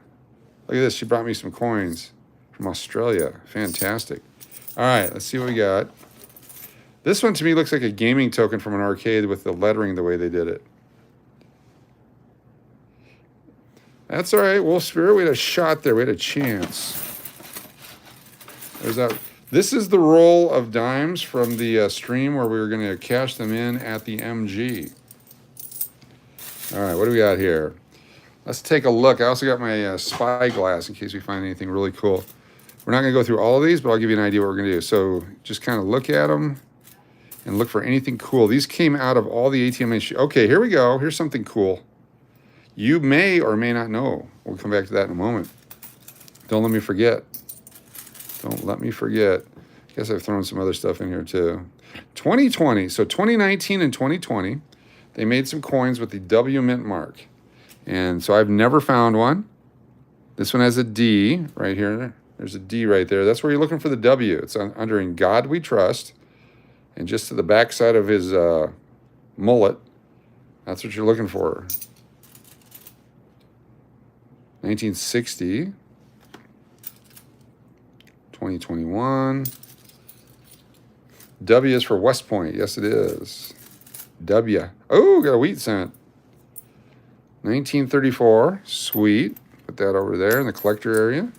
Look at this. She brought me some coins from Australia. Fantastic. All right, let's see what we got. This one to me looks like a gaming token from an arcade with the lettering the way they did it. That's all right. Wolf Spirit, we had a shot there. We had a chance. There's that. This is the roll of dimes from the stream where we were going to cash them in at the MG. All right, what do we got here? Let's take a look. I also got my spyglass in case we find anything really cool. We're not going to go through all of these, but I'll give you an idea what we're going to do. So just kind of look at them and look for anything cool. These came out of all the ATM machines. Okay, here we go. Here's something cool. You may or may not know. We'll come back to that in a moment. Don't let me forget. Don't let me forget. I guess I've thrown some other stuff in here too. 2020. So 2019 and 2020, they made some coins with the W mint mark. And so I've never found one. This one has a D right here. There's a D right there. That's where you're looking for the W. It's under In God We Trust. And just to the back side of his mullet, that's what you're looking for. 1960. 2021. W is for West Point. Yes, it is. W. Oh, got a wheat cent. 1934. Sweet. Put that over there in the collector area.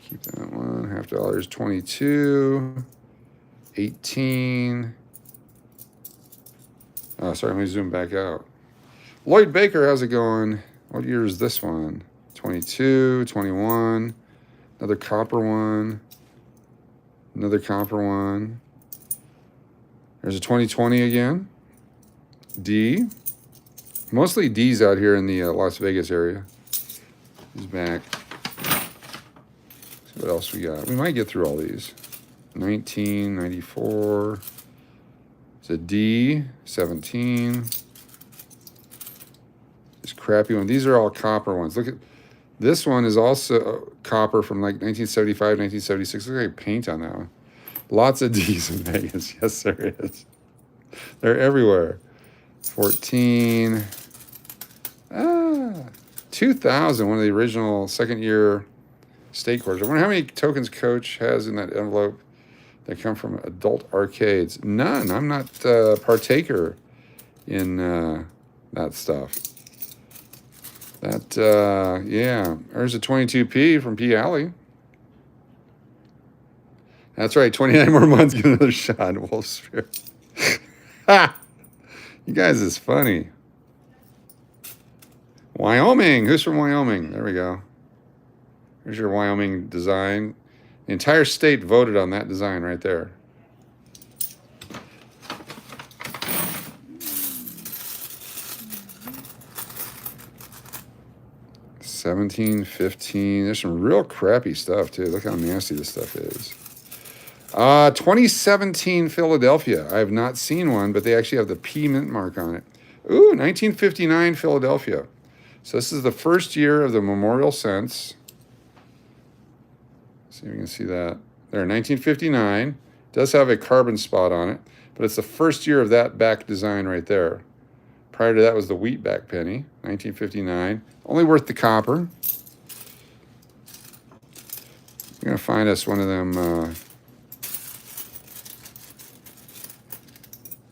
Keep that one. $50. 22. 18. Oh, sorry. Let me zoom back out. Lloyd Baker, how's it going? What year is this one? 22, 21. Another copper one. Another copper one. There's a 2020 again. D. Mostly D's out here in the Las Vegas area. He's back. See what else we got. We might get through all these. 1994. It's a D. 17. This crappy one. These are all copper ones. Look at this one is also copper from like 1975, 1976. Look like paint on that one. Lots of D's in Vegas. Yes, there is. They're everywhere. 14. 2000, one of the original second-year state courts. I wonder how many tokens Coach has in that envelope that come from adult arcades. None. I'm not a partaker in that stuff. That, yeah. There's a 22p from P. Alley. That's right. 29 more months, get another shot. Wolf Spirit. Ha! You guys is funny. Wyoming. Who's from Wyoming? There we go. Here's your Wyoming design. The entire state voted on that design right there. $17, $15. There's some real crappy stuff too. Look how nasty this stuff is. 2017 Philadelphia. I have not seen one, but they actually have the P mint mark on it. Ooh, 1959 Philadelphia. So this is the first year of the memorial cents. See if we can see that. There, 1959. It does have a carbon spot on it, but it's the first year of that back design right there. Prior to that was the wheat back penny, 1959. Only worth the copper. I'm going to find us one of them.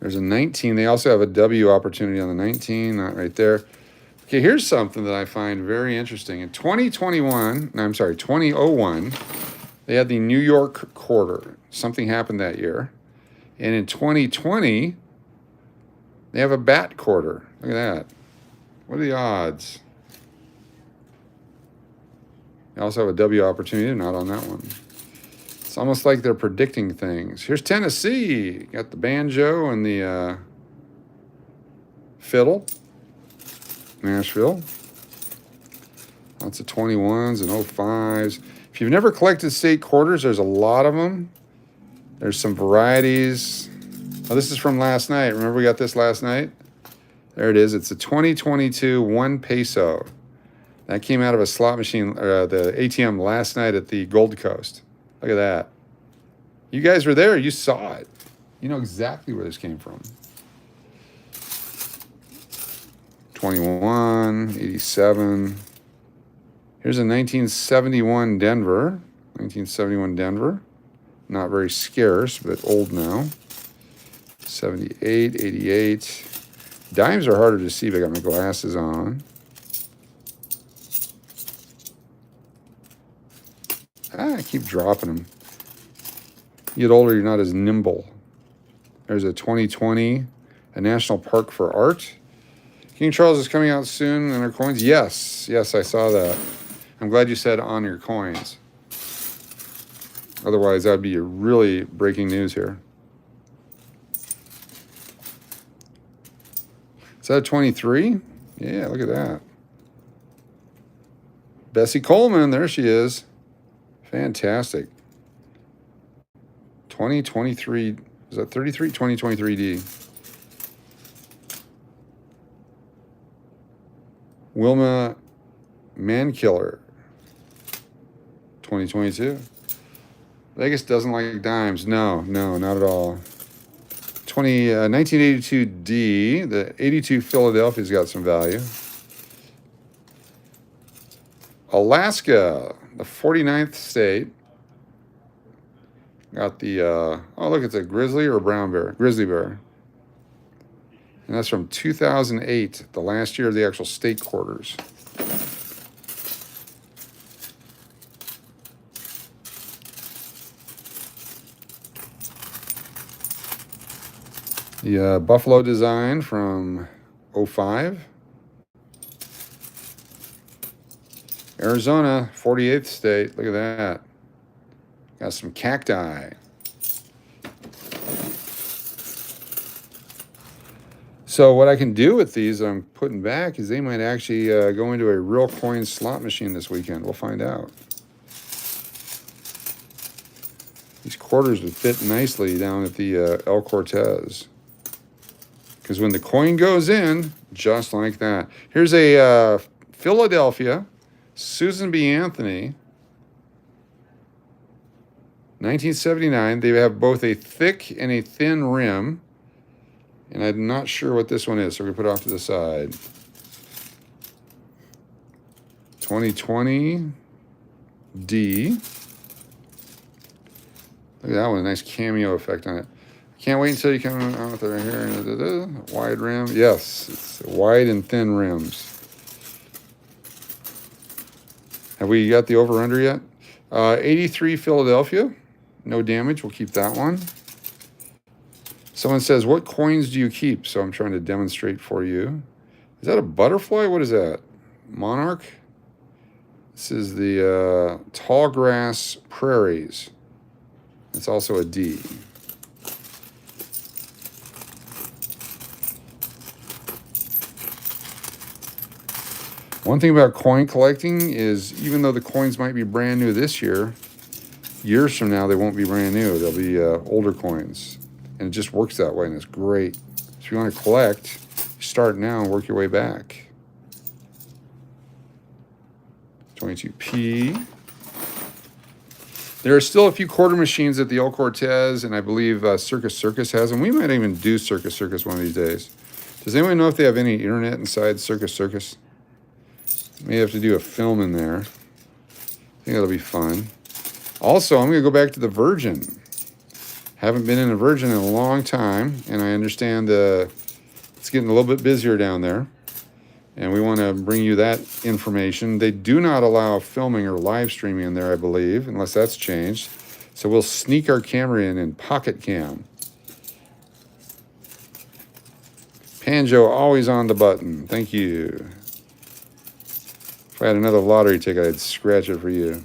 There's a 19. They also have a W opportunity on the 19, not right there. Okay, here's something that I find very interesting. In 2001, they had the New York quarter. Something happened that year. And in 2020, they have a bat quarter. Look at that. What are the odds? They also have a W opportunity, not on that one. It's almost like they're predicting things. Here's Tennessee. Got the banjo and the fiddle. Nashville. Lots of 21s and 05s. If you've never collected state quarters, there's a lot of them. There's some varieties. Oh, this is from last night. Remember we got this last night? There it is. It's a 2022 1 peso. That came out of a slot machine, the ATM last night at the Gold Coast. Look at that. You guys were there. You saw it. You know exactly where this came from. 21, 87. Here's a 1971 Denver. 1971 Denver. Not very scarce, but old now. 78, 88. Dimes are harder to see, but I got my glasses on. I keep dropping them. You get older, you're not as nimble. There's a 2020, a National Park for Art. King Charles is coming out soon in our coins. Yes, yes, I saw that. I'm glad you said on your coins. Otherwise, that would be really breaking news here. Is that a 23? Yeah, look at that. Bessie Coleman, there she is. Fantastic. 2023, is that 33? 2023D. Wilma Mankiller, 2022. Vegas doesn't like dimes. No, not at all. 1982D, the 82 Philadelphia's got some value. Alaska, the 49th state. Got the, oh look, it's a grizzly or a brown bear? Grizzly bear. And that's from 2008, the last year of the actual state quarters. The buffalo design from 05. Arizona, 48th state. Look at that. Got some cacti. So what I can do with these I'm putting back is they might actually go into a real coin slot machine this weekend. We'll find out. These quarters would fit nicely down at the El Cortez. Because when the coin goes in, just like that. Here's a Philadelphia, Susan B. Anthony, 1979. They have both a thick and a thin rim. And I'm not sure what this one is, so we're going to put it off to the side. 2020D. Look at that one, a nice cameo effect on it. Can't wait until you come out with it here. Wide rim. Yes, it's wide and thin rims. Have we got the over-under yet? 83 Philadelphia. No damage. We'll keep that one. Someone says, what coins do you keep? So I'm trying to demonstrate for you. Is that a butterfly? What is that? Monarch? This is the tall grass prairies. It's also a D. One thing about coin collecting is even though the coins might be brand new this year, years from now they won't be brand new. They'll be older coins. And it just works that way, and it's great. So if you want to collect, start now and work your way back. 22P. There are still a few quarter machines at the El Cortez, and I believe Circus Circus has them. We might even do Circus Circus one of these days. Does anyone know if they have any internet inside Circus Circus? May have to do a film in there. I think that'll be fun. Also, I'm going to go back to the Virgin. Haven't been in a Virgin in a long time, and I understand it's getting a little bit busier down there. And we want to bring you that information. They do not allow filming or live streaming in there, I believe, unless that's changed. So we'll sneak our camera in pocket cam. Panjo, always on the button. Thank you. If I had another lottery ticket, I'd scratch it for you.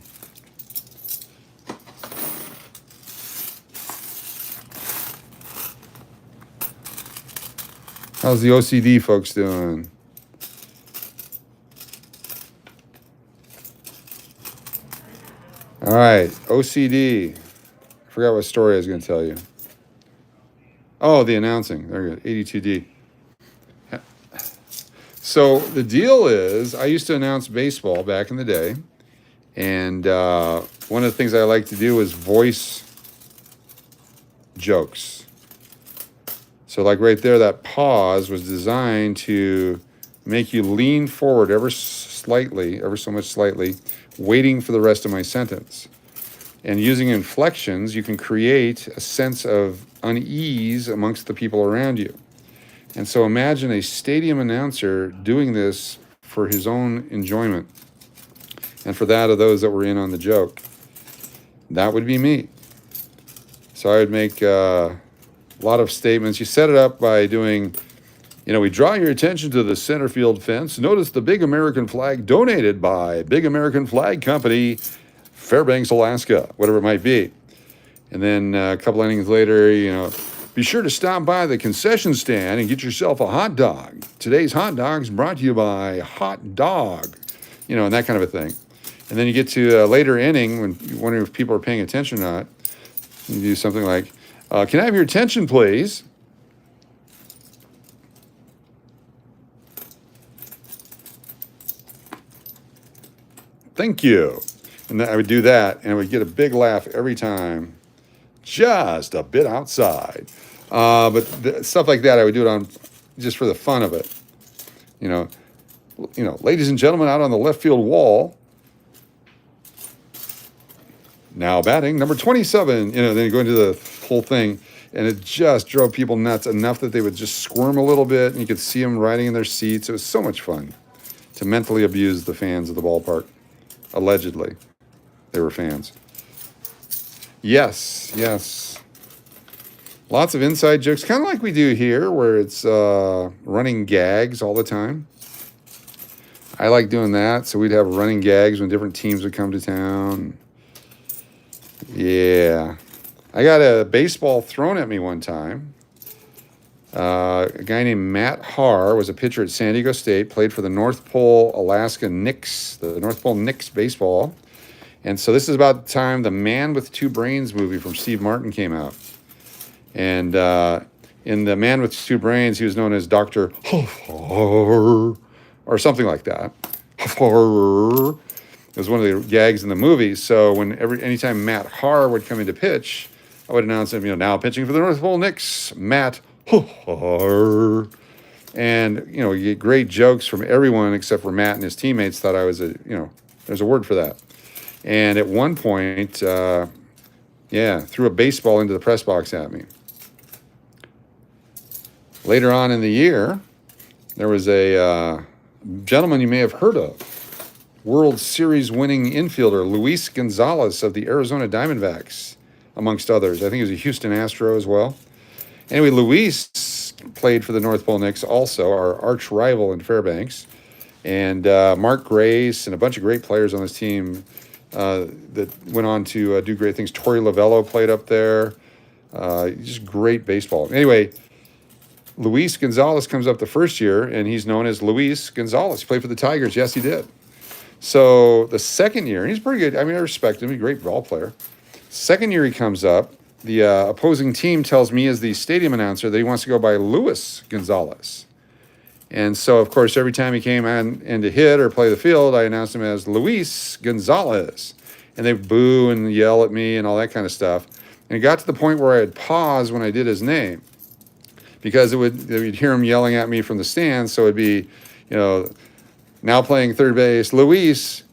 How's the OCD folks doing? All right, OCD. I forgot what story I was going to tell you. Oh, the announcing. There you go, 82D. So the deal is, I used to announce baseball back in the day, and one of the things I like to do is voice jokes. So like right there, that pause was designed to make you lean forward ever so much slightly, waiting for the rest of my sentence. And using inflections, you can create a sense of unease amongst the people around you. And so imagine a stadium announcer doing this for his own enjoyment and for that of those that were in on the joke. that would be me. So I would make a lot of statements. You set it up by doing, we draw your attention to the center field fence. Notice the big American flag donated by Big American Flag Company, Fairbanks, Alaska, whatever it might be. And then a couple innings later, be sure to stop by the concession stand and get yourself a hot dog. Today's hot dog's brought to you by Hot Dog, and that kind of a thing. And then you get to a later inning when you wonder if people are paying attention or not. You do something like, can I have your attention, please? Thank you. And then I would do that, and I would get a big laugh every time. Just a bit outside. But stuff like that, I would do it on just for the fun of it. Ladies and gentlemen, out on the left field wall. Now batting, number 27. Then you go into the whole thing, and it just drove people nuts enough that they would just squirm a little bit, and you could see them riding in their seats. It was so much fun to mentally abuse the fans of the ballpark. Allegedly, they were fans. Yes. Lots of inside jokes, kind of like we do here, where it's running gags all the time. I like doing that, so we'd have running gags when different teams would come to town. Yeah. I got a baseball thrown at me one time. A guy named Matt Haar was a pitcher at San Diego State, played for the North Pole, Alaska Knicks, the North Pole Knicks baseball. And so this is about the time the Man with Two Brains movie from Steve Martin came out. And in the Man with Two Brains, he was known as Dr. or something like that. It was one of the gags in the movie. So anytime Matt Haar would come into pitch, I would announce him, now pitching for the North Pole Knicks, Matt Haar. And, you get great jokes from everyone except for Matt and his teammates thought I was there's a word for that. And at one point, threw a baseball into the press box at me. Later on in the year, there was a gentleman you may have heard of, World Series winning infielder Luis Gonzalez of the Arizona Diamondbacks, amongst others. I think he was a Houston Astro as well. Anyway, Luis played for the North Pole Knicks also, our arch rival in Fairbanks. And Mark Grace and a bunch of great players on this team that went on to do great things. Torey Lovello played up there. Just great baseball. Anyway, Luis Gonzalez comes up the first year, and he's known as Luis Gonzalez. He played for the Tigers. Yes, he did. So the second year, and he's pretty good. I mean, I respect him. He's a great ball player. Second year he comes up, the opposing team tells me as the stadium announcer that he wants to go by Luis Gonzalez. And so, of course, every time he came in to hit or play the field, I announced him as Luis Gonzalez. And they boo and yell at me and all that kind of stuff. And it got to the point where I'd pause when I did his name, because you'd hear him yelling at me from the stands. So it'd be, now playing third base, Luis.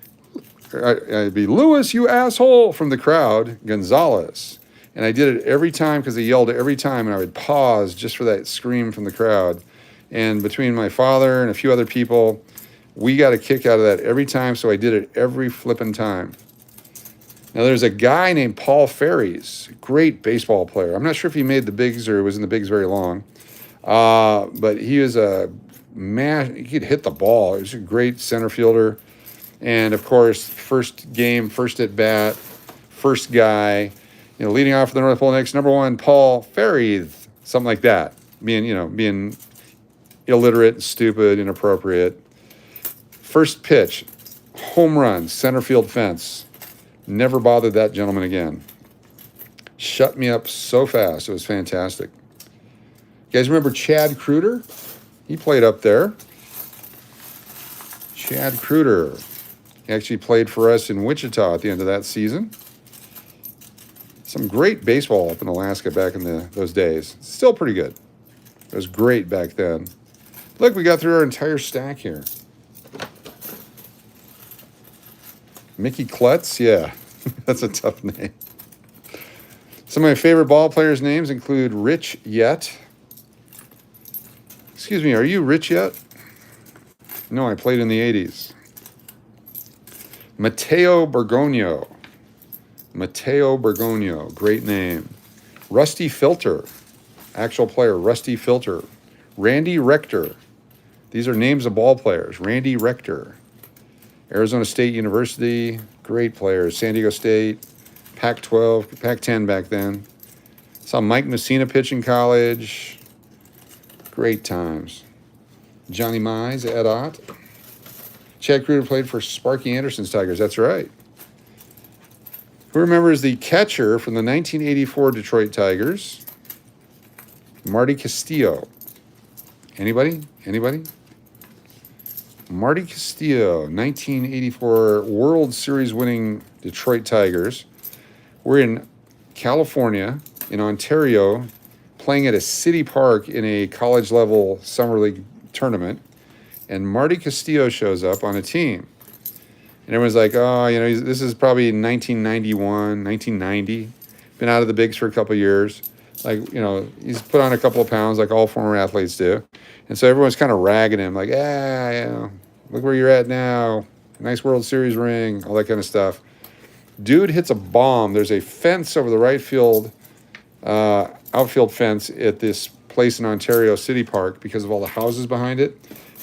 I'd be, Luis, you asshole, from the crowd, Gonzalez. And I did it every time because they yelled every time, and I would pause just for that scream from the crowd. And between my father and a few other people, we got a kick out of that every time, so I did it every flipping time. Now, there's a guy named Paul Ferries, great baseball player. I'm not sure if he made the bigs or was in the bigs very long, but he was he could hit the ball. He was a great center fielder. And, of course, first game, first at bat, first guy, leading off for the North Pole Knicks, number one, Paul Ferries, something like that, being illiterate, stupid, inappropriate. First pitch, home run, center field fence. Never bothered that gentleman again. Shut me up so fast. It was fantastic. You guys remember Chad Kruder? He played up there. Chad Kruder. He actually played for us in Wichita at the end of that season. Some great baseball up in Alaska back in those days. Still pretty good. It was great back then. Look, we got through our entire stack here. Mickey Klutz? Yeah, that's a tough name. Some of my favorite ball players' names include Rich Yet. Excuse me, are you Rich Yet? No, I played in the 80s. Mateo Bergonio. Matteo Bergogno, great name. Rusty Filter, actual player, Rusty Filter. Randy Rector. These are names of ball players. Randy Rector. Arizona State University, great players. San Diego State, Pac-12, Pac-10 back then. Saw Mike Messina pitch in college. Great times. Johnny Mize, Ed Ott. Chad Kreuter played for Sparky Anderson's Tigers. That's right. Who remembers the catcher from the 1984 Detroit Tigers? Marty Castillo. Anybody? Anybody? Marty Castillo, 1984 World Series winning Detroit Tigers. We're in California, in Ontario, playing at a city park in a college level summer league tournament. And Marty Castillo shows up on a team. And everyone's like, oh, you know, this is probably 1991, 1990. Been out of the bigs for a couple of years. Like, you know, he's put on a couple of pounds like all former athletes do. And so everyone's kind of ragging him like, you know, look where you're at now. Nice World Series ring, all that kind of stuff. Dude hits a bomb. There's a fence over the right field, outfield fence at this place in Ontario City Park because of all the houses behind it.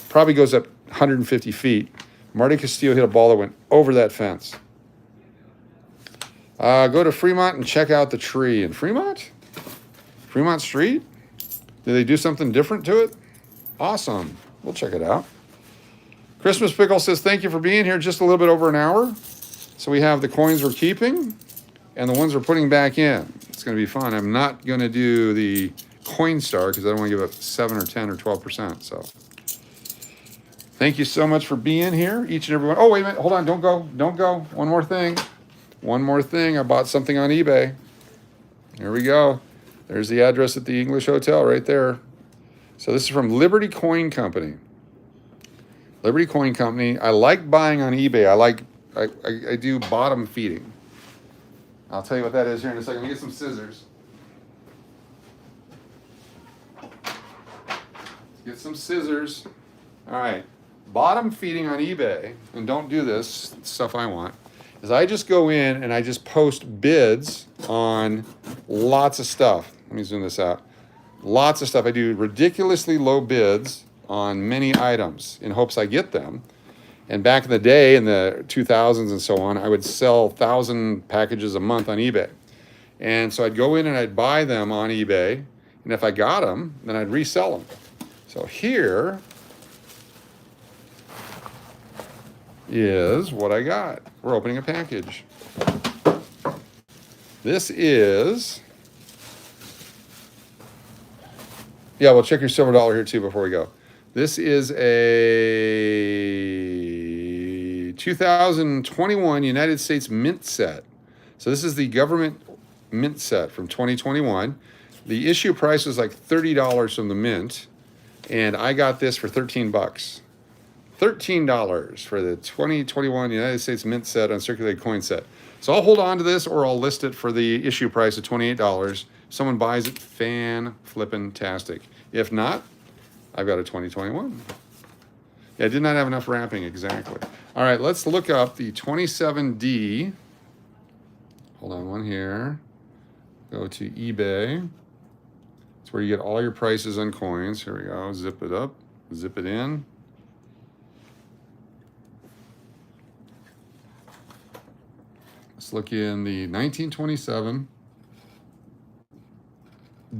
Probably goes up 150 feet. Marty Castillo hit a ball that went over that fence. Go to Fremont and check out the tree. In Fremont? Fremont Street? Did they do something different to it? Awesome. We'll check it out. Christmas Pickle says, thank you for being here. Just a little bit over an hour. So we have the coins we're keeping and the ones we're putting back in. It's going to be fun. I'm not going to do the coin star because I don't want to give up 7 or 10 or 12%. So thank you so much for being here, each and every one. Oh, wait a minute. Hold on. Don't go. Don't go. One more thing. One more thing. I bought something on eBay. Here we go. There's the address at the English Hotel right there. So this is from Liberty Coin Company. Liberty Coin Company. I like buying on eBay. I do bottom feeding. I'll tell you what that is here in a second. Let me get some scissors. Let's get some scissors. All right. Bottom feeding on eBay, and don't do this, stuff I want, is I just go in and I just post bids on lots of stuff. Let me zoom this out. Lots of stuff. I do ridiculously low bids on many items in hopes I get them. And back in the day, in the 2000s and so on, I would sell 1,000 packages a month on eBay. And so I'd go in and I'd buy them on eBay. And if I got them, then I'd resell them. So here is what I got. We're opening a package. This is... Yeah, we'll check your silver dollar here too before we go. This is a 2021 United States mint set. So this is the government mint set from 2021. The issue price was like $30 from the mint, and I got this for 13 bucks. $13 for the 2021 United States mint set uncirculated coin set. So I'll hold on to this, or I'll list it for the issue price of $28. Someone buys it, fan-flippin-tastic. If not, I've got a 2021. Yeah, I did not have enough wrapping, exactly. All right, let's look up the 27D. Hold on, one here. Go to eBay. It's where you get all your prices on coins. Here we go, zip it up, zip it in. Let's look in the 1927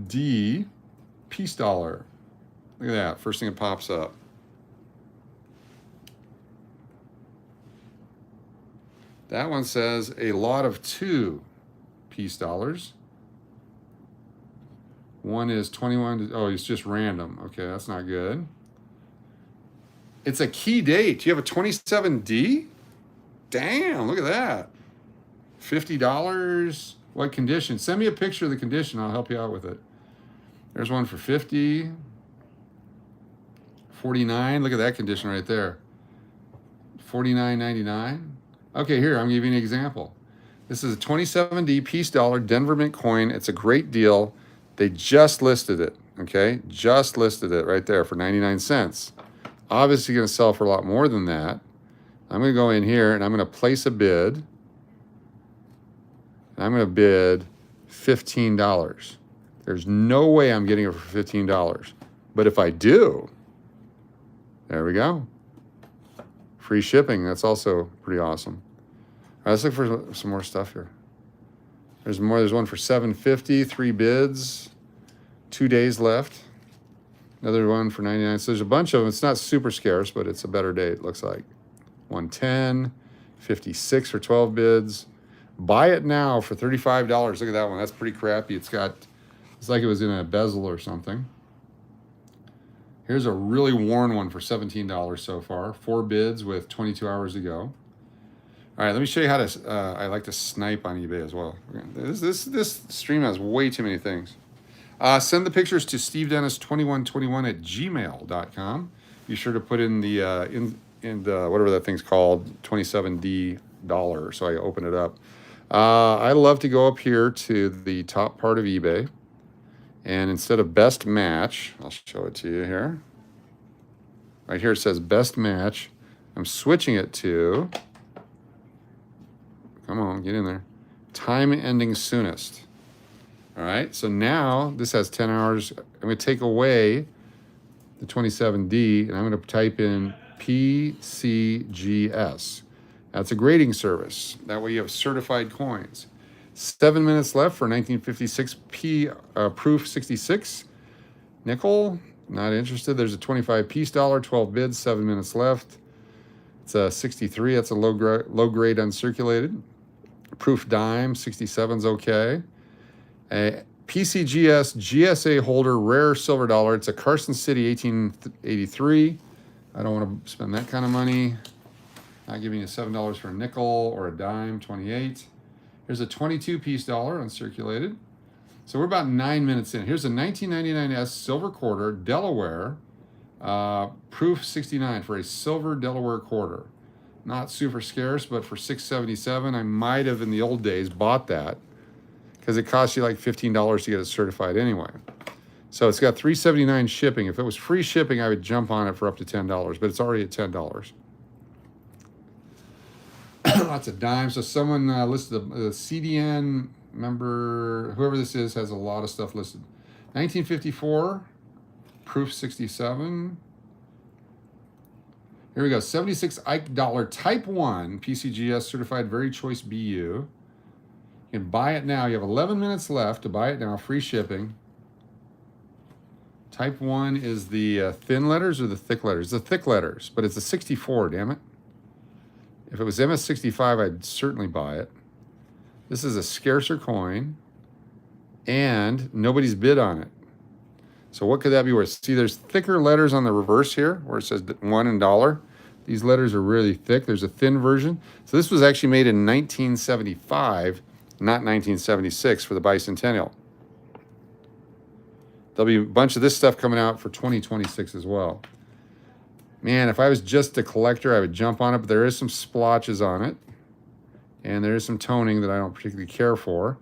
D piece dollar. Look at that, first thing that pops up. That one says a lot of 2 piece dollars. One is 21, oh, it's just random. Okay, that's not good. It's a key date. You have a 27D? Damn, look at that. $50. What condition? Send me a picture of the condition. I'll help you out with it. There's one for 50. 49. Look at that condition right there. 49.99. Okay, here, I'm giving you an example. This is a 27D piece dollar Denver Mint coin. It's a great deal. They just listed it, okay? Just listed it right there for 99 cents. Obviously going to sell for a lot more than that. I'm going to go in here and I'm going to place a bid I'm going to bid $15. There's no way I'm getting it for $15. But if I do, there we go. Free shipping. That's also pretty awesome. All right, let's look for some more stuff here. There's more. There's one for $7.50, 3 bids, 2 days left. Another one for 99. So there's a bunch of them. It's not super scarce, but it's a better day, it looks like. 110, 56 for 12 bids. Buy it now for $35. Look at that one. That's pretty crappy. It's like it was in a bezel or something. Here's a really worn one for $17 so far. 4 bids with 22 hours to go. All right, let me show you how to, I like to snipe on eBay as well. This stream has way too many things. Send the pictures to stevedennis2121@gmail.com. Be sure to put in the, whatever that thing's called, 27D dollar, so I open it up. I love to go up here to the top part of eBay, and instead of best match, I'll show it to you here. Right here it says best match. I'm switching it to, come on, get in there, time ending soonest. All right, so now this has 10 hours. I'm going to take away the 27D, and I'm going to type in PCGS. That's a grading service. That way you have certified coins. 7 minutes left for 1956 proof 66. Nickel, not interested. There's a 25 piece dollar, 12 bids, 7 minutes left. It's a 63. That's a low grade uncirculated. Proof dime, 67's okay. A PCGS GSA holder, rare silver dollar. It's a Carson City 1883. I don't want to spend that kind of money. Not giving you $7 for a nickel or a dime, 28. Here's a 22 piece dollar uncirculated. So we're about 9 minutes in. Here's a 1999S silver quarter, Delaware, proof 69 for a silver Delaware quarter. Not super scarce, but for $6.77, I might have in the old days bought that because it costs you like $15 to get it certified anyway. So it's got $3.79 shipping. If it was free shipping, I would jump on it for up to $10, but it's already at $10. Lots of dimes. So someone listed the CDN member, whoever this is, has a lot of stuff listed. 1954, proof 67. Here we go, 76 Ike dollar, type 1, PCGS certified very choice BU. You can buy it now. You have 11 minutes left to buy it now, free shipping. Type 1 is the thin letters or the thick letters? The thick letters, but it's a 64, damn it. If it was MS65, I'd certainly buy it. This is a scarcer coin, and nobody's bid on it. So what could that be worth? See, there's thicker letters on the reverse here, where it says 1 and dollar. These letters are really thick. There's a thin version. So this was actually made in 1975, not 1976 for the bicentennial. There'll be a bunch of this stuff coming out for 2026 as well. Man, if I was just a collector, I would jump on it, but there is some splotches on it. And there is some toning that I don't particularly care for.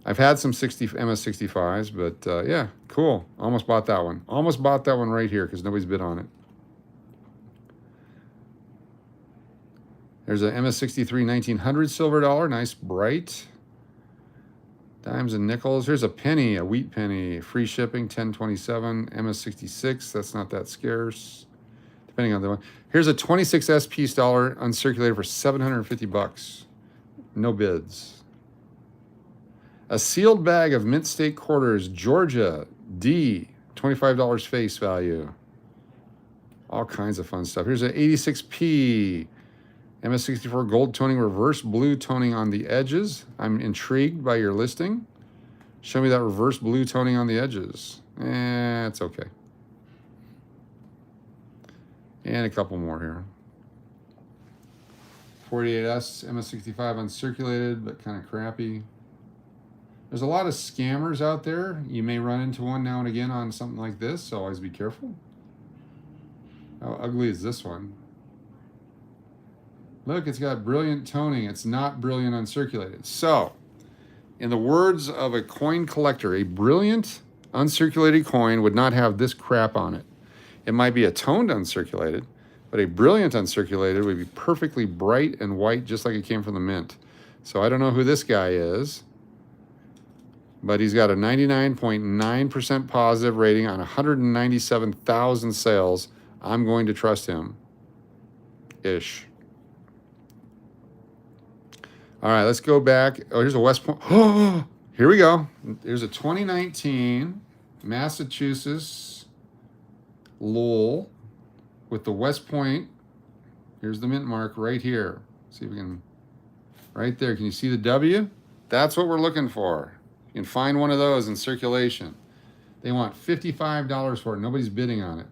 I've had some MS65s, but yeah, cool. Almost bought that one. Almost bought that one right here because nobody's bid on it. There's a MS63 1900 silver dollar, nice bright. Dimes and nickels. Here's a penny, a wheat penny, free shipping, 1027, MS66. That's not that scarce, depending on the one. Here's a 26S piece dollar uncirculated for $750. No bids. A sealed bag of mint state quarters, Georgia D, $25 face value. All kinds of fun stuff. Here's an 86P MS64 gold toning, reverse blue toning on the edges. I'm intrigued by your listing. Show me that reverse blue toning on the edges. It's okay. And a couple more here. 48S MS65 uncirculated, but kind of crappy. There's a lot of scammers out there. You may run into one now and again on something like this, so always be careful. How ugly is this one? Look, it's got brilliant toning. It's not brilliant uncirculated. So, in the words of a coin collector, a brilliant uncirculated coin would not have this crap on it. It might be a toned uncirculated, but a brilliant uncirculated would be perfectly bright and white, just like it came from the mint. So I don't know who this guy is, but he's got a 99.9% positive rating on 197,000 sales. I'm going to trust him. Ish. All right, let's go back. Oh, here's a West Point. Oh, here we go. Here's a 2019 Massachusetts Lowell with the West Point. Here's the mint mark right here. See if we can, right there. Can you see the W? That's what we're looking for. You can find one of those in circulation. They want $55 for it. Nobody's bidding on it.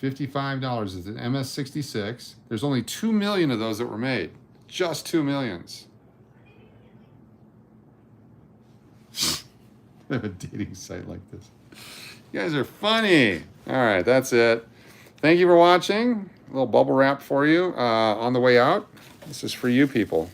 $55 is an MS66. There's only 2 million of those that were made. Just 2 millions. I have a dating site like this. You guys are funny. All right, that's it. Thank you for watching. A little bubble wrap for you on the way out. This is for you people.